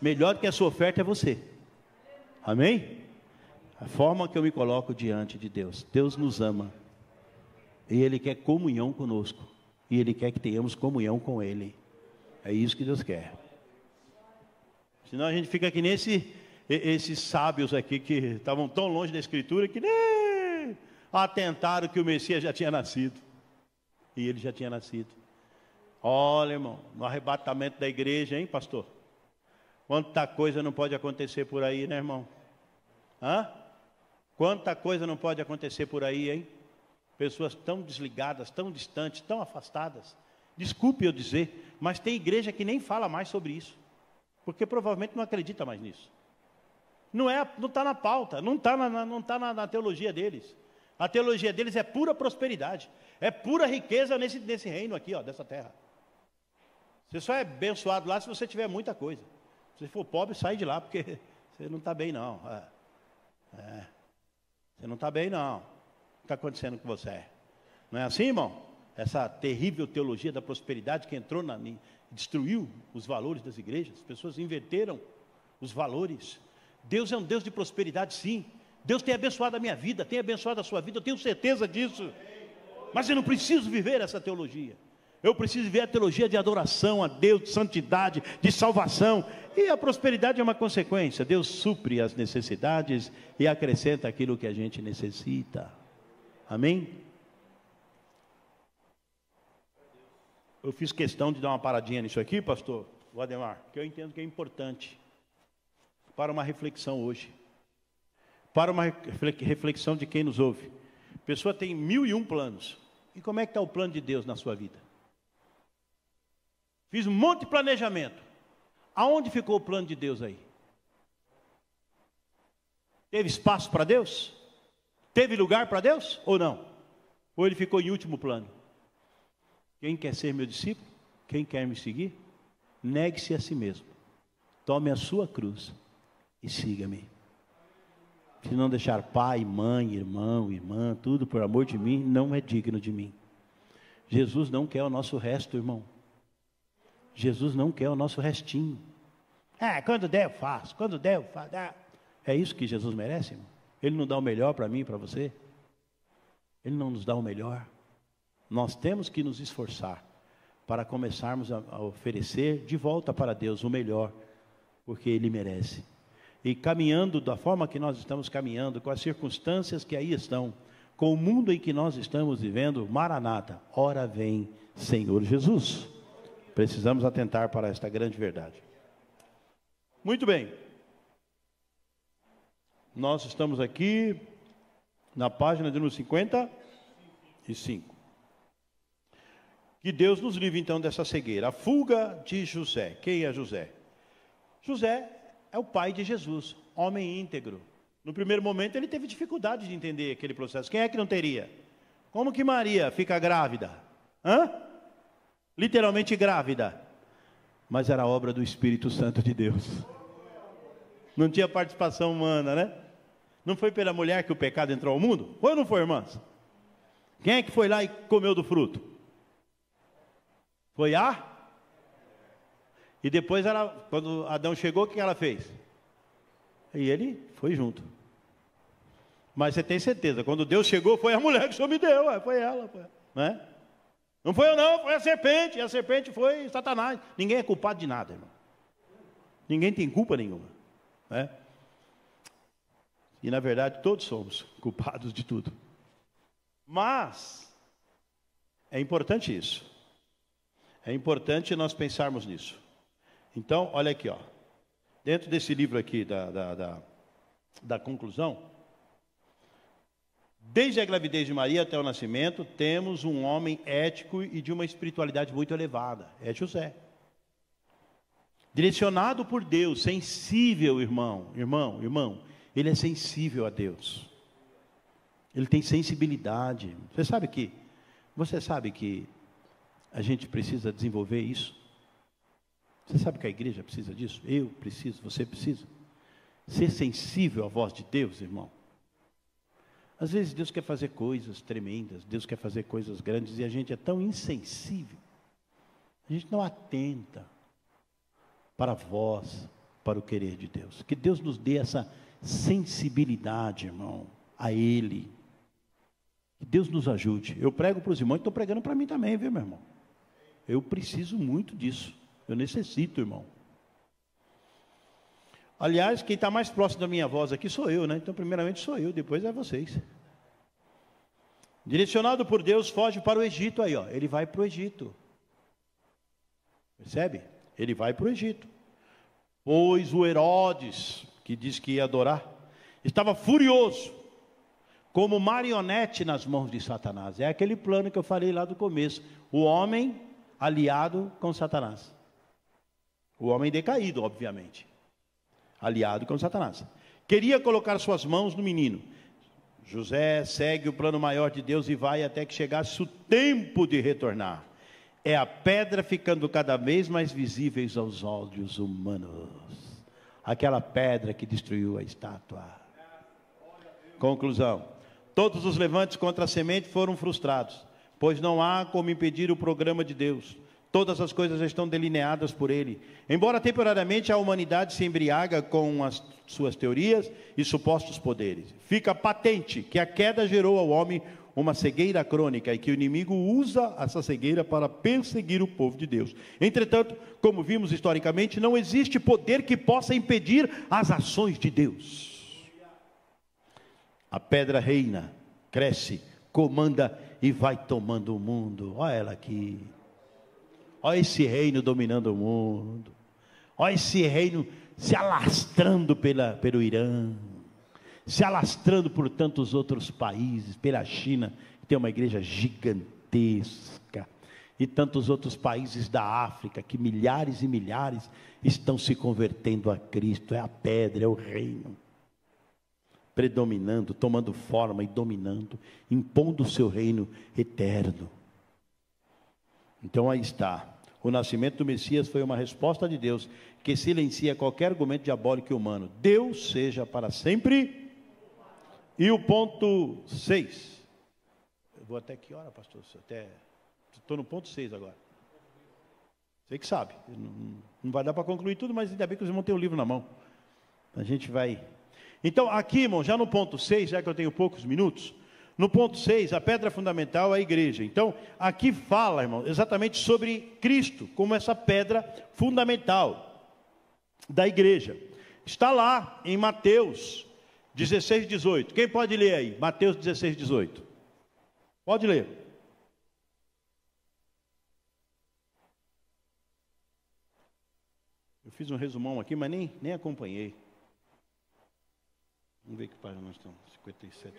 Melhor do que a sua oferta é você. Amém? A forma que eu me coloco diante de Deus. Deus nos ama. E Ele quer comunhão conosco. E Ele quer que tenhamos comunhão com Ele. É isso que Deus quer. Senão a gente fica aqui esses sábios aqui que estavam tão longe da Escritura que nem atentaram que o Messias já tinha nascido. E ele já tinha nascido. Olha, irmão, no arrebatamento da igreja, hein, pastor? Quanta coisa não pode acontecer por aí, né, irmão? Quanta coisa não pode acontecer por aí, hein? Pessoas tão desligadas, tão distantes, tão afastadas. Desculpe eu dizer, mas tem igreja que nem fala mais sobre isso. Porque provavelmente não acredita mais nisso. Não está na pauta, não está na teologia deles. A teologia deles é pura prosperidade. É pura riqueza nesse reino aqui, ó, dessa terra. Você só é abençoado lá se você tiver muita coisa. Se você for pobre, sai de lá, porque você não está bem, não. Você não está bem, não. O que está acontecendo com você? Não é assim, irmão? Essa terrível teologia da prosperidade que entrou destruiu os valores das igrejas. As pessoas inverteram os valores. Deus é um Deus de prosperidade, sim. Deus tem abençoado a minha vida, tem abençoado a sua vida, eu tenho certeza disso. Mas eu não preciso viver essa teologia. Eu preciso viver a teologia de adoração a Deus, de santidade, de salvação. E a prosperidade é uma consequência. Deus supre as necessidades e acrescenta aquilo que a gente necessita. Amém? Eu fiz questão de dar uma paradinha nisso aqui, pastor Valdemar, que eu entendo que é importante para uma reflexão hoje. Para uma reflexão de quem nos ouve. A pessoa tem 1001 planos. E como é que está o plano de Deus na sua vida? Fiz um monte de planejamento. Aonde ficou o plano de Deus aí? Teve espaço para Deus? Teve lugar para Deus ou não? Ou ele ficou em último plano? Quem quer ser meu discípulo? Quem quer me seguir? Negue-se a si mesmo. Tome a sua cruz e siga-me. Se não deixar pai, mãe, irmão, irmã, tudo por amor de mim, não é digno de mim. Jesus não quer o nosso resto, irmão. Jesus não quer o nosso restinho. Quando der eu faço, quando der eu faço. É isso que Jesus merece, irmão? Ele não dá o melhor para mim e para você? Ele não nos dá o melhor? Nós temos que nos esforçar para começarmos a oferecer de volta para Deus o melhor, porque Ele merece. E caminhando da forma que nós estamos caminhando, com as circunstâncias que aí estão, com o mundo em que nós estamos vivendo, Maranata, ora vem Senhor Jesus. Precisamos atentar para esta grande verdade. Muito bem. Nós estamos aqui na página de número 55. Que Deus nos livre então dessa cegueira. A fuga de José. Quem é José? José é o pai de Jesus, homem íntegro. No primeiro momento ele teve dificuldade de entender aquele processo. Quem é que não teria? Como que Maria fica grávida? Literalmente grávida. Mas era obra do Espírito Santo de Deus. Não tinha participação humana, né? Não foi pela mulher que o pecado entrou ao mundo? Foi ou não foi, irmãs? Quem é que foi lá e comeu do fruto? Foi a? E depois quando Adão chegou, o que ela fez? E ele foi junto. Mas você tem certeza, quando Deus chegou, foi a mulher que o Senhor me deu, foi ela, né? Não foi eu não, foi a serpente, e a serpente foi Satanás. Ninguém é culpado de nada, irmão. Ninguém tem culpa nenhuma, né? E na verdade todos somos culpados de tudo. Mas é importante isso. É importante nós pensarmos nisso. Então, olha aqui, ó. Dentro desse livro aqui da conclusão, desde a gravidez de Maria até o nascimento, temos um homem ético e de uma espiritualidade muito elevada. É José. Direcionado por Deus, sensível, irmão, ele é sensível a Deus. Ele tem sensibilidade. Você sabe que a gente precisa desenvolver isso? Você sabe que a igreja precisa disso? Eu preciso, você precisa. Ser sensível à voz de Deus, irmão. Às vezes Deus quer fazer coisas tremendas, Deus quer fazer coisas grandes, e a gente é tão insensível. A gente não atenta para a voz, para o querer de Deus. Que Deus nos dê essa sensibilidade, irmão, a Ele. Que Deus nos ajude. Eu prego para os irmãos, estou pregando para mim também, viu, meu irmão? Eu preciso muito disso. Eu necessito, irmão. Aliás, quem está mais próximo da minha voz aqui sou eu, né? Então, primeiramente sou eu, depois é vocês. Direcionado por Deus, foge para o Egito. Aí, ó, ele vai para o Egito. Percebe? Ele vai para o Egito. Pois o Herodes, que diz que ia adorar, estava furioso, como marionete nas mãos de Satanás. É aquele plano que eu falei lá do começo. O homem aliado com Satanás. O homem decaído, obviamente. Aliado com Satanás. Queria colocar suas mãos no menino. José segue o plano maior de Deus e vai até que chegasse o tempo de retornar. É a pedra ficando cada vez mais visíveis aos olhos humanos. Aquela pedra que destruiu a estátua. Conclusão. Todos os levantes contra a semente foram frustrados, pois não há como impedir o programa de Deus. Todas as coisas estão delineadas por Ele. Embora temporariamente a humanidade se embriaga com as suas teorias e supostos poderes, fica patente que a queda gerou ao homem uma cegueira crônica e que o inimigo usa essa cegueira para perseguir o povo de Deus. Entretanto, como vimos historicamente, não existe poder que possa impedir as ações de Deus. A pedra reina, cresce, comanda e vai tomando o mundo. Olha ela aqui. Olha esse reino dominando o mundo. Olha esse reino se alastrando pelo Irã, se alastrando por tantos outros países, pela China, que tem uma igreja gigantesca, e tantos outros países da África, que milhares e milhares estão se convertendo a Cristo. É a pedra, é o reino, predominando, tomando forma e dominando, impondo o seu reino eterno. Então aí está. O nascimento do Messias foi uma resposta de Deus, que silencia qualquer argumento diabólico e humano. Deus seja para sempre. E o ponto 6. Eu vou até que hora, pastor? Estou no ponto 6 agora. Você que sabe. Não vai dar para concluir tudo, mas ainda bem que os irmãos têm o livro na mão. A gente vai. Então, aqui, irmão, já no ponto 6, já que eu tenho poucos minutos, no ponto 6, a pedra fundamental é a igreja. Então, aqui fala, irmão, exatamente sobre Cristo, como essa pedra fundamental da igreja. Está lá em Mateus 16, 18. Quem pode ler aí? Mateus 16, 18. Pode ler. Eu fiz um resumão aqui, mas nem acompanhei. Vamos ver que página nós estamos. 57.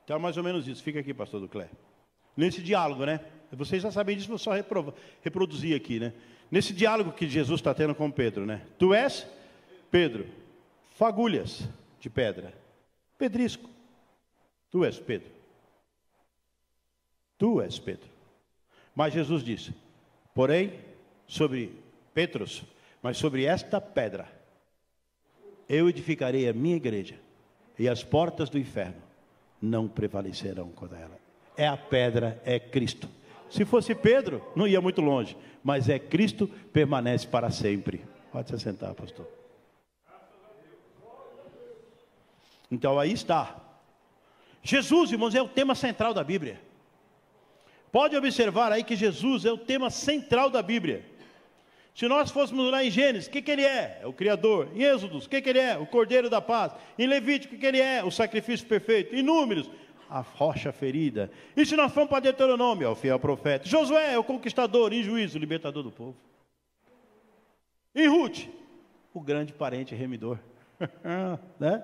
Então, mais ou menos isso. Fica aqui, pastor Duclé. Nesse diálogo, né? Vocês já sabem disso, vou só reproduzir aqui, né? Nesse diálogo que Jesus está tendo com Pedro, né? Tu és Pedro, fagulhas de pedra, pedrisco. Tu és Pedro. Tu és Pedro. Mas Jesus disse, porém, sobre Petros, mas sobre esta pedra, eu edificarei a minha igreja, e as portas do inferno não prevalecerão contra ela. É a pedra, é Cristo. Se fosse Pedro, não ia muito longe, mas é Cristo, permanece para sempre. Pode se sentar, pastor. Então aí está. Jesus, irmãos, é o tema central da Bíblia. Pode observar aí que Jesus é o tema central da Bíblia. Se nós fôssemos lá em Gênesis, o que ele é? É o Criador. Em Êxodos, o que ele é? O Cordeiro da Paz. Em Levítico, o que ele é? O sacrifício perfeito. Em Números, a rocha ferida. E se nós formos para Deuteronômio, é o fiel profeta. Josué é o conquistador. Em Juízo, o libertador do povo. Em Ruth, o grande parente remidor. Né?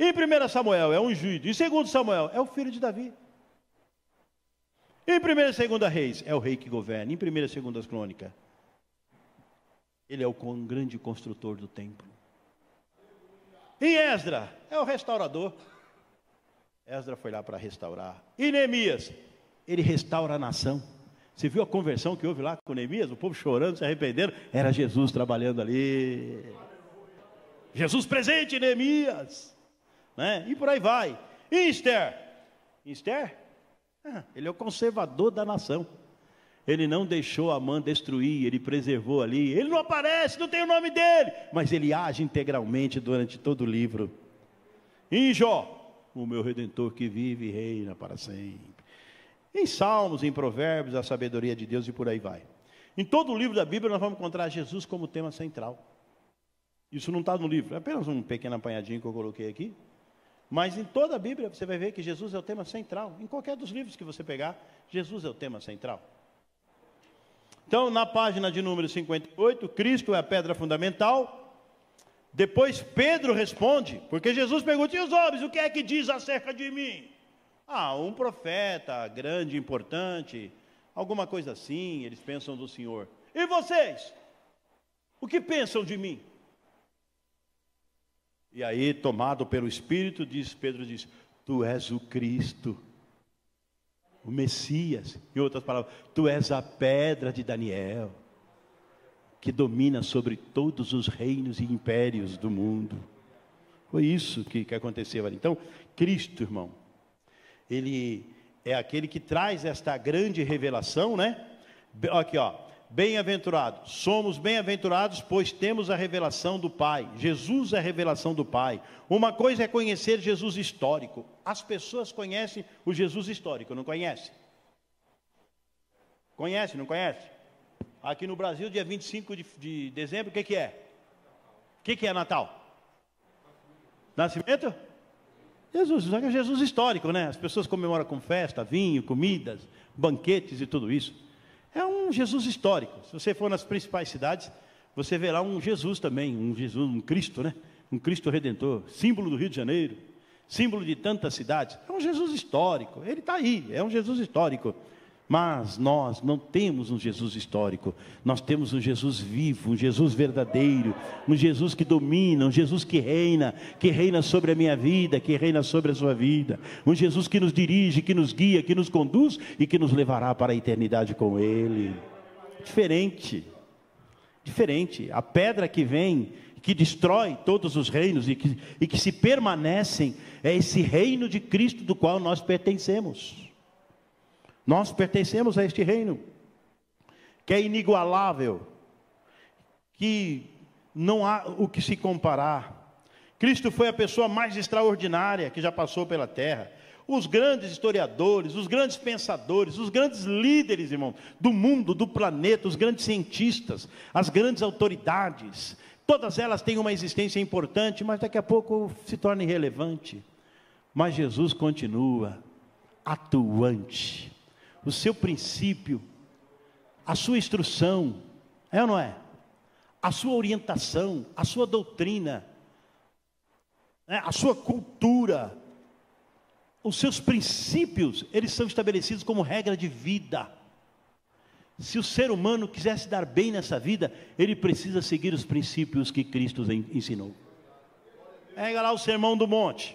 Em 1 Samuel é ungido. Em 2 Samuel é o filho de Davi. Em 1 e 2 Reis é o rei que governa. Em 1 e 2 Crônicas, ele é o grande construtor do templo. Em Esdra é o restaurador. Esdra foi lá para restaurar. Em Neemias, ele restaura a nação. Você viu a conversão que houve lá com Neemias? O povo chorando, se arrependendo. Era Jesus trabalhando ali. Jesus presente em Neemias, né? E por aí vai. E Esther? Esther? Ele é o conservador da nação. Ele não deixou Amã destruir, ele preservou ali. Ele não aparece, não tem o nome dele, mas ele age integralmente durante todo o livro. Em Jó, o meu Redentor que vive e reina para sempre. Em Salmos, em Provérbios, a sabedoria de Deus e por aí vai. Em todo o livro da Bíblia nós vamos encontrar Jesus como tema central. Isso não está no livro, é apenas um pequeno apanhadinho que eu coloquei aqui. Mas em toda a Bíblia você vai ver que Jesus é o tema central. Em qualquer dos livros que você pegar, Jesus é o tema central. Então, na página de número 58, Cristo é a pedra fundamental. Depois Pedro responde, porque Jesus pergunta: e os homens, o que é que diz acerca de mim? Um profeta grande, importante, alguma coisa assim, eles pensam do Senhor. E vocês? O que pensam de mim? E aí, tomado pelo Espírito, Pedro diz: tu és o Cristo, o Messias. Em outras palavras, tu és a pedra de Daniel, que domina sobre todos os reinos e impérios do mundo. Foi isso que aconteceu ali. Então, Cristo, irmão, ele é aquele que traz esta grande revelação, né? Aqui, ó. Bem-aventurados, somos bem-aventurados, pois temos a revelação do Pai. Jesus é a revelação do Pai. Uma coisa é conhecer Jesus histórico. As pessoas conhecem o Jesus histórico, não conhecem? Conhece, não conhece? Aqui no Brasil, dia 25 de dezembro, o que é? O que é Natal? Nascimento? Jesus, só que é Jesus histórico, né? As pessoas comemoram com festa, vinho, comidas, banquetes e tudo isso. É um Jesus histórico. Se você for nas principais cidades, você verá um Jesus também, um Jesus, um Cristo, né? Um Cristo Redentor, símbolo do Rio de Janeiro, símbolo de tantas cidades. É um Jesus histórico, ele está aí, é um Jesus histórico. Mas nós não temos um Jesus histórico, nós temos um Jesus vivo, um Jesus verdadeiro, um Jesus que domina, um Jesus que reina sobre a minha vida, que reina sobre a sua vida, um Jesus que nos dirige, que nos guia, que nos conduz e que nos levará para a eternidade com Ele. Diferente, a pedra que vem, que destrói todos os reinos e que se permanecem, é esse reino de Cristo do qual nós pertencemos. Nós pertencemos a este reino, que é inigualável, que não há o que se comparar. Cristo foi a pessoa mais extraordinária que já passou pela terra. Os grandes historiadores, os grandes pensadores, os grandes líderes, irmão, do mundo, do planeta, os grandes cientistas, as grandes autoridades, todas elas têm uma existência importante, mas daqui a pouco se torna irrelevante. Mas Jesus continua atuante. O seu princípio, a sua instrução, é ou não é? A sua orientação, a sua doutrina, a sua cultura, os seus princípios, eles são estabelecidos como regra de vida. Se o ser humano quiser se dar bem nessa vida, ele precisa seguir os princípios que Cristo ensinou. Pega lá o Sermão do Monte.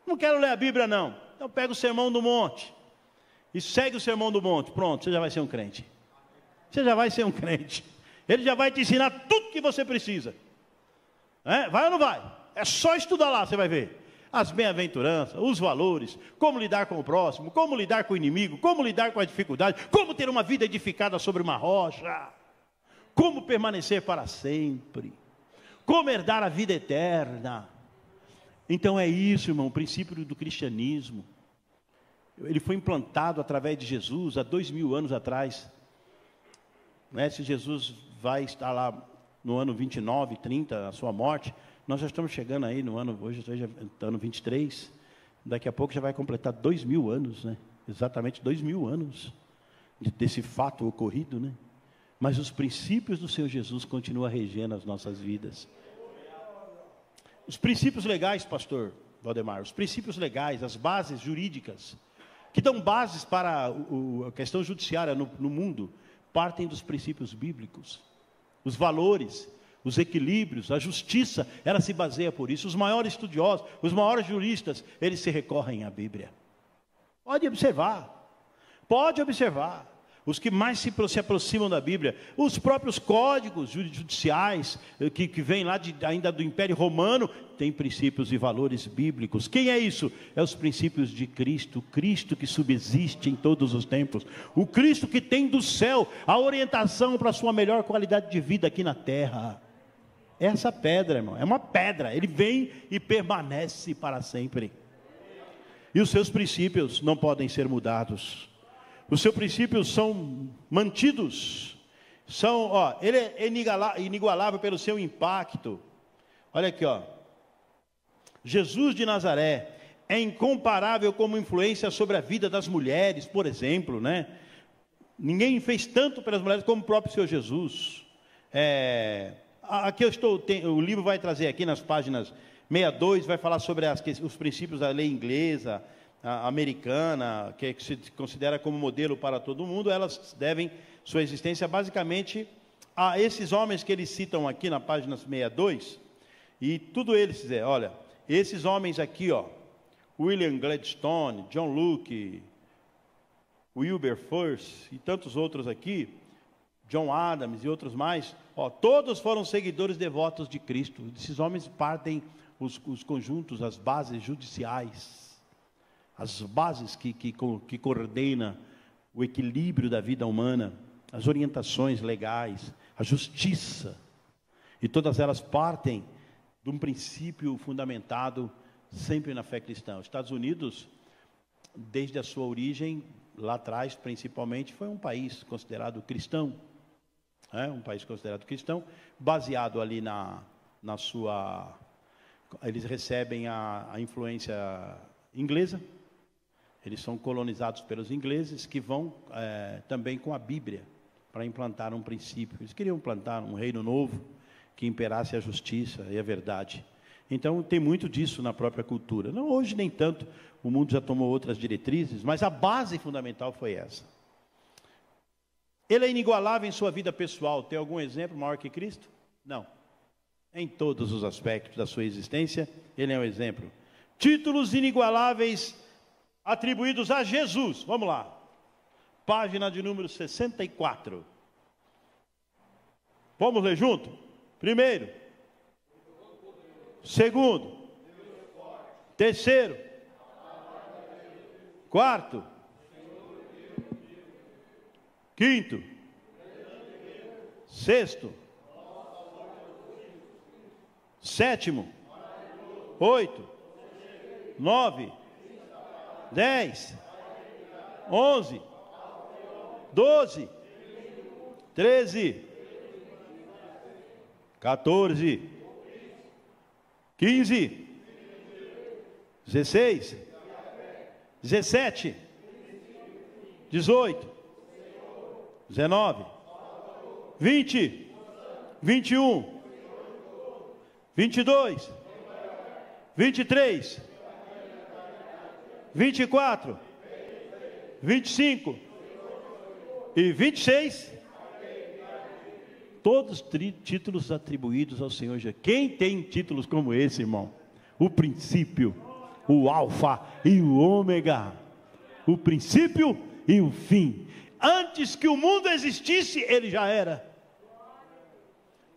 Não quero ler a Bíblia não, então pega o Sermão do Monte e segue o Sermão do Monte. Pronto, você já vai ser um crente. Você já vai ser um crente. Ele já vai te ensinar tudo que você precisa. Vai ou não vai? É só estudar lá, você vai ver. As bem-aventuranças, os valores, como lidar com o próximo, como lidar com o inimigo, como lidar com a dificuldade, como ter uma vida edificada sobre uma rocha, como permanecer para sempre, como herdar a vida eterna. Então é isso, irmão, o princípio do cristianismo. Ele foi implantado através de Jesus há 2000 anos atrás. Se Jesus vai estar lá no ano 29, 30, a sua morte, nós já estamos chegando aí no ano, hoje já está no 23, daqui a pouco já vai completar 2000 anos, né? Exatamente 2000 anos desse fato ocorrido, né? Mas os princípios do Senhor Jesus continuam regendo as nossas vidas. Os princípios legais, pastor, Valdemar, os princípios legais, as bases jurídicas, que dão bases para a questão judiciária no mundo, partem dos princípios bíblicos. Os valores, os equilíbrios, a justiça, ela se baseia por isso. Os maiores estudiosos, os maiores juristas, eles se recorrem à Bíblia. Pode observar. Os que mais se aproximam da Bíblia, os próprios códigos judiciais, que vêm lá ainda do Império Romano, têm princípios e valores bíblicos. Quem é isso? É os princípios de Cristo, o Cristo que subsiste em todos os tempos, o Cristo que tem do céu a orientação para a sua melhor qualidade de vida aqui na terra. Essa pedra, irmão, é uma pedra, ele vem e permanece para sempre. E os seus princípios não podem ser mudados. Os seus princípios são mantidos, ele é inigualável pelo seu impacto. Olha aqui, Jesus de Nazaré é incomparável como influência sobre a vida das mulheres, por exemplo, né? Ninguém fez tanto pelas mulheres como o próprio Senhor Jesus. Aqui o livro vai trazer aqui nas páginas 62, vai falar sobre os princípios da lei inglesa, americana, que se considera como modelo para todo mundo. Elas devem sua existência basicamente a esses homens que eles citam aqui na página 62, e tudo eles fizeram. Olha, esses homens aqui, William Gladstone, John Locke, Wilberforce e tantos outros aqui, John Adams e outros mais, todos foram seguidores devotos de Cristo. Esses homens partem os conjuntos, as bases judiciais, as bases que coordenam o equilíbrio da vida humana, as orientações legais, a justiça, e todas elas partem de um princípio fundamentado sempre na fé cristã. Os Estados Unidos, desde a sua origem, lá atrás principalmente, foi um país considerado cristão, um país considerado cristão, baseado ali na sua... Eles recebem a influência inglesa. Eles são colonizados pelos ingleses, que vão também com a Bíblia para implantar um princípio. Eles queriam implantar um reino novo que imperasse a justiça e a verdade. Então tem muito disso na própria cultura. Não, hoje nem tanto, o mundo já tomou outras diretrizes, mas a base fundamental foi essa. Ele é inigualável em sua vida pessoal. Tem algum exemplo maior que Cristo? Não. Em todos os aspectos da sua existência, ele é um exemplo. Títulos inigualáveis atribuídos a Jesus. Vamos lá. Página de número 64. Vamos ler junto? Primeiro. Segundo. Terceiro. Quarto. Quinto. Sexto. Sétimo. 8. 9. 10, 11, 12, 13, 14, 15, 16, 17, 18, 19, 20, 21, 22, 23, 24, 25 e 26, todos títulos atribuídos ao Senhor Jesus. Quem tem títulos como esse, irmão? O princípio, o alfa e o ômega, o princípio e o fim. Antes que o mundo existisse, ele já era.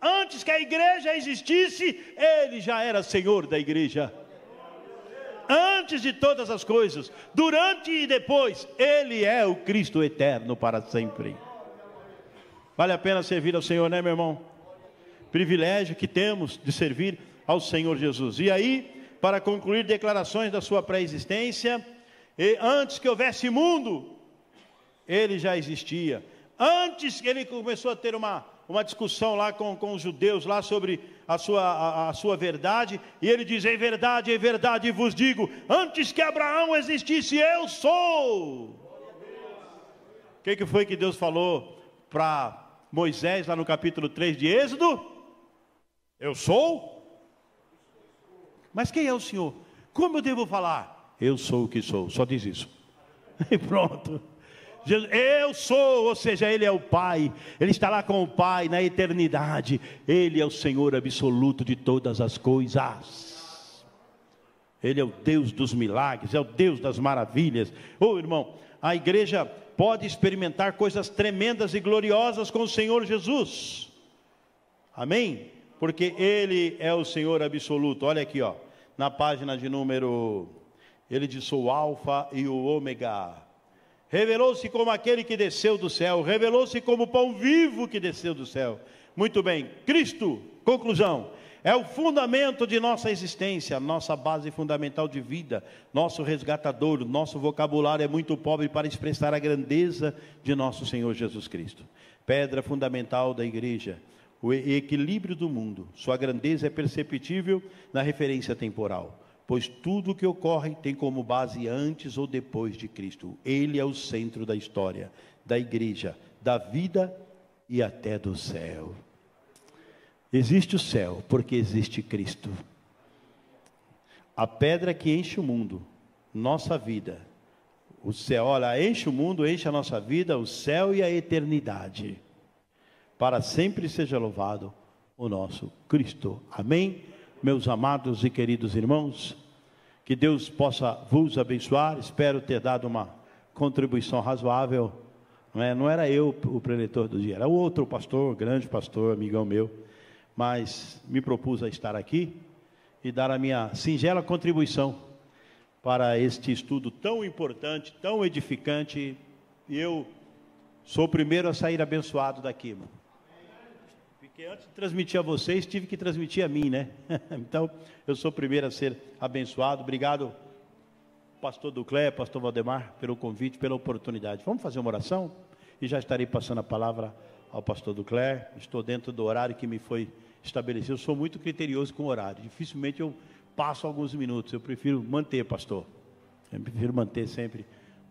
Antes que a igreja existisse, ele já era Senhor da igreja. Antes de todas as coisas, durante e depois, ele é o Cristo eterno para sempre. Vale a pena servir ao Senhor, né, meu irmão? Privilégio que temos de servir ao Senhor Jesus. E aí, para concluir, declarações da sua pré-existência, antes que houvesse mundo, ele já existia. Antes que ele começou a ter uma discussão lá com os judeus lá sobre a sua verdade, e ele diz: em verdade vos digo, antes que Abraão existisse, eu sou. O que foi que Deus falou para Moisés lá no capítulo 3 de Êxodo? Eu sou? Mas quem é o Senhor? Como eu devo falar? Eu sou o que sou, só diz isso. E pronto. Jesus, eu sou, ou seja, Ele é o Pai, Ele está lá com o Pai na eternidade, Ele é o Senhor absoluto de todas as coisas, Ele é o Deus dos milagres, é o Deus das maravilhas. Irmão, a igreja pode experimentar coisas tremendas e gloriosas com o Senhor Jesus, amém? Porque Ele é o Senhor absoluto. Olha aqui, na página de número, Ele diz: sou o Alfa e o Ômega. Revelou-se como aquele que desceu do céu, revelou-se como o pão vivo que desceu do céu. Muito bem, Cristo, conclusão, é o fundamento de nossa existência, nossa base fundamental de vida, nosso resgatador. Nosso vocabulário é muito pobre para expressar a grandeza de nosso Senhor Jesus Cristo. Pedra fundamental da igreja, o equilíbrio do mundo. Sua grandeza é perceptível na referência temporal, pois tudo o que ocorre tem como base antes ou depois de Cristo. Ele é o centro da história, da igreja, da vida e até do céu. Existe o céu porque existe Cristo. A pedra que enche o mundo, nossa vida. O céu, olha, enche o mundo, enche a nossa vida, o céu e a eternidade. Para sempre seja louvado o nosso Cristo. Amém? Meus amados e queridos irmãos, que Deus possa vos abençoar. Espero ter dado uma contribuição razoável. Não era eu o preletor do dia, era o outro pastor, grande pastor, amigão meu, mas me propus a estar aqui e dar a minha singela contribuição para este estudo tão importante, tão edificante. E eu sou o primeiro a sair abençoado daqui, irmão. Porque antes de transmitir a vocês, tive que transmitir a mim, né? Então, eu sou o primeiro a ser abençoado. Obrigado, pastor Duclé, pastor Valdemar, pelo convite, pela oportunidade. Vamos fazer uma oração? E já estarei passando a palavra ao pastor Duclé. Estou dentro do horário que me foi estabelecido. Eu sou muito criterioso com o horário. Dificilmente eu passo alguns minutos. Eu prefiro manter, pastor. Eu prefiro manter sempre.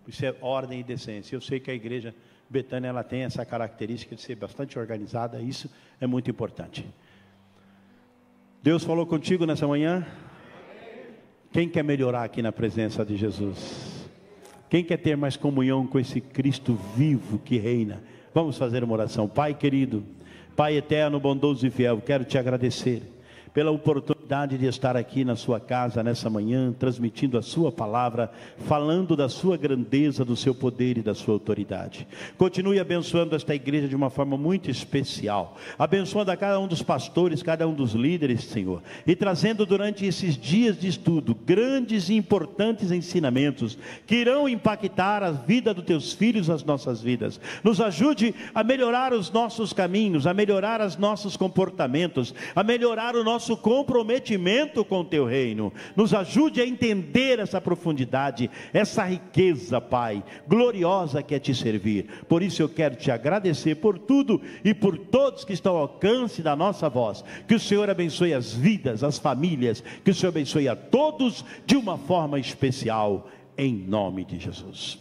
Isso é ordem e decência. Eu sei que a igreja Betânia, ela tem essa característica de ser bastante organizada. Isso é muito importante. Deus falou contigo nessa manhã? Quem quer melhorar aqui na presença de Jesus? Quem quer ter mais comunhão com esse Cristo vivo que reina? Vamos fazer uma oração. Pai querido, Pai eterno, bondoso e fiel, quero te agradecer pela oportunidade de estar aqui na sua casa nessa manhã, transmitindo a sua palavra, falando da sua grandeza, do seu poder e da sua autoridade. Continue abençoando esta igreja de uma forma muito especial, abençoando a cada um dos pastores, cada um dos líderes, Senhor, e trazendo durante esses dias de estudo, grandes e importantes ensinamentos, que irão impactar a vida dos teus filhos, as nossas vidas. Nos ajude a melhorar os nossos caminhos, a melhorar os nossos comportamentos, a melhorar o nosso comprometimento com o teu reino. Nos ajude a entender essa profundidade, essa riqueza, Pai, gloriosa que é te servir. Por isso eu quero te agradecer por tudo e por todos que estão ao alcance da nossa voz. Que o Senhor abençoe as vidas, as famílias, que o Senhor abençoe a todos de uma forma especial, em nome de Jesus.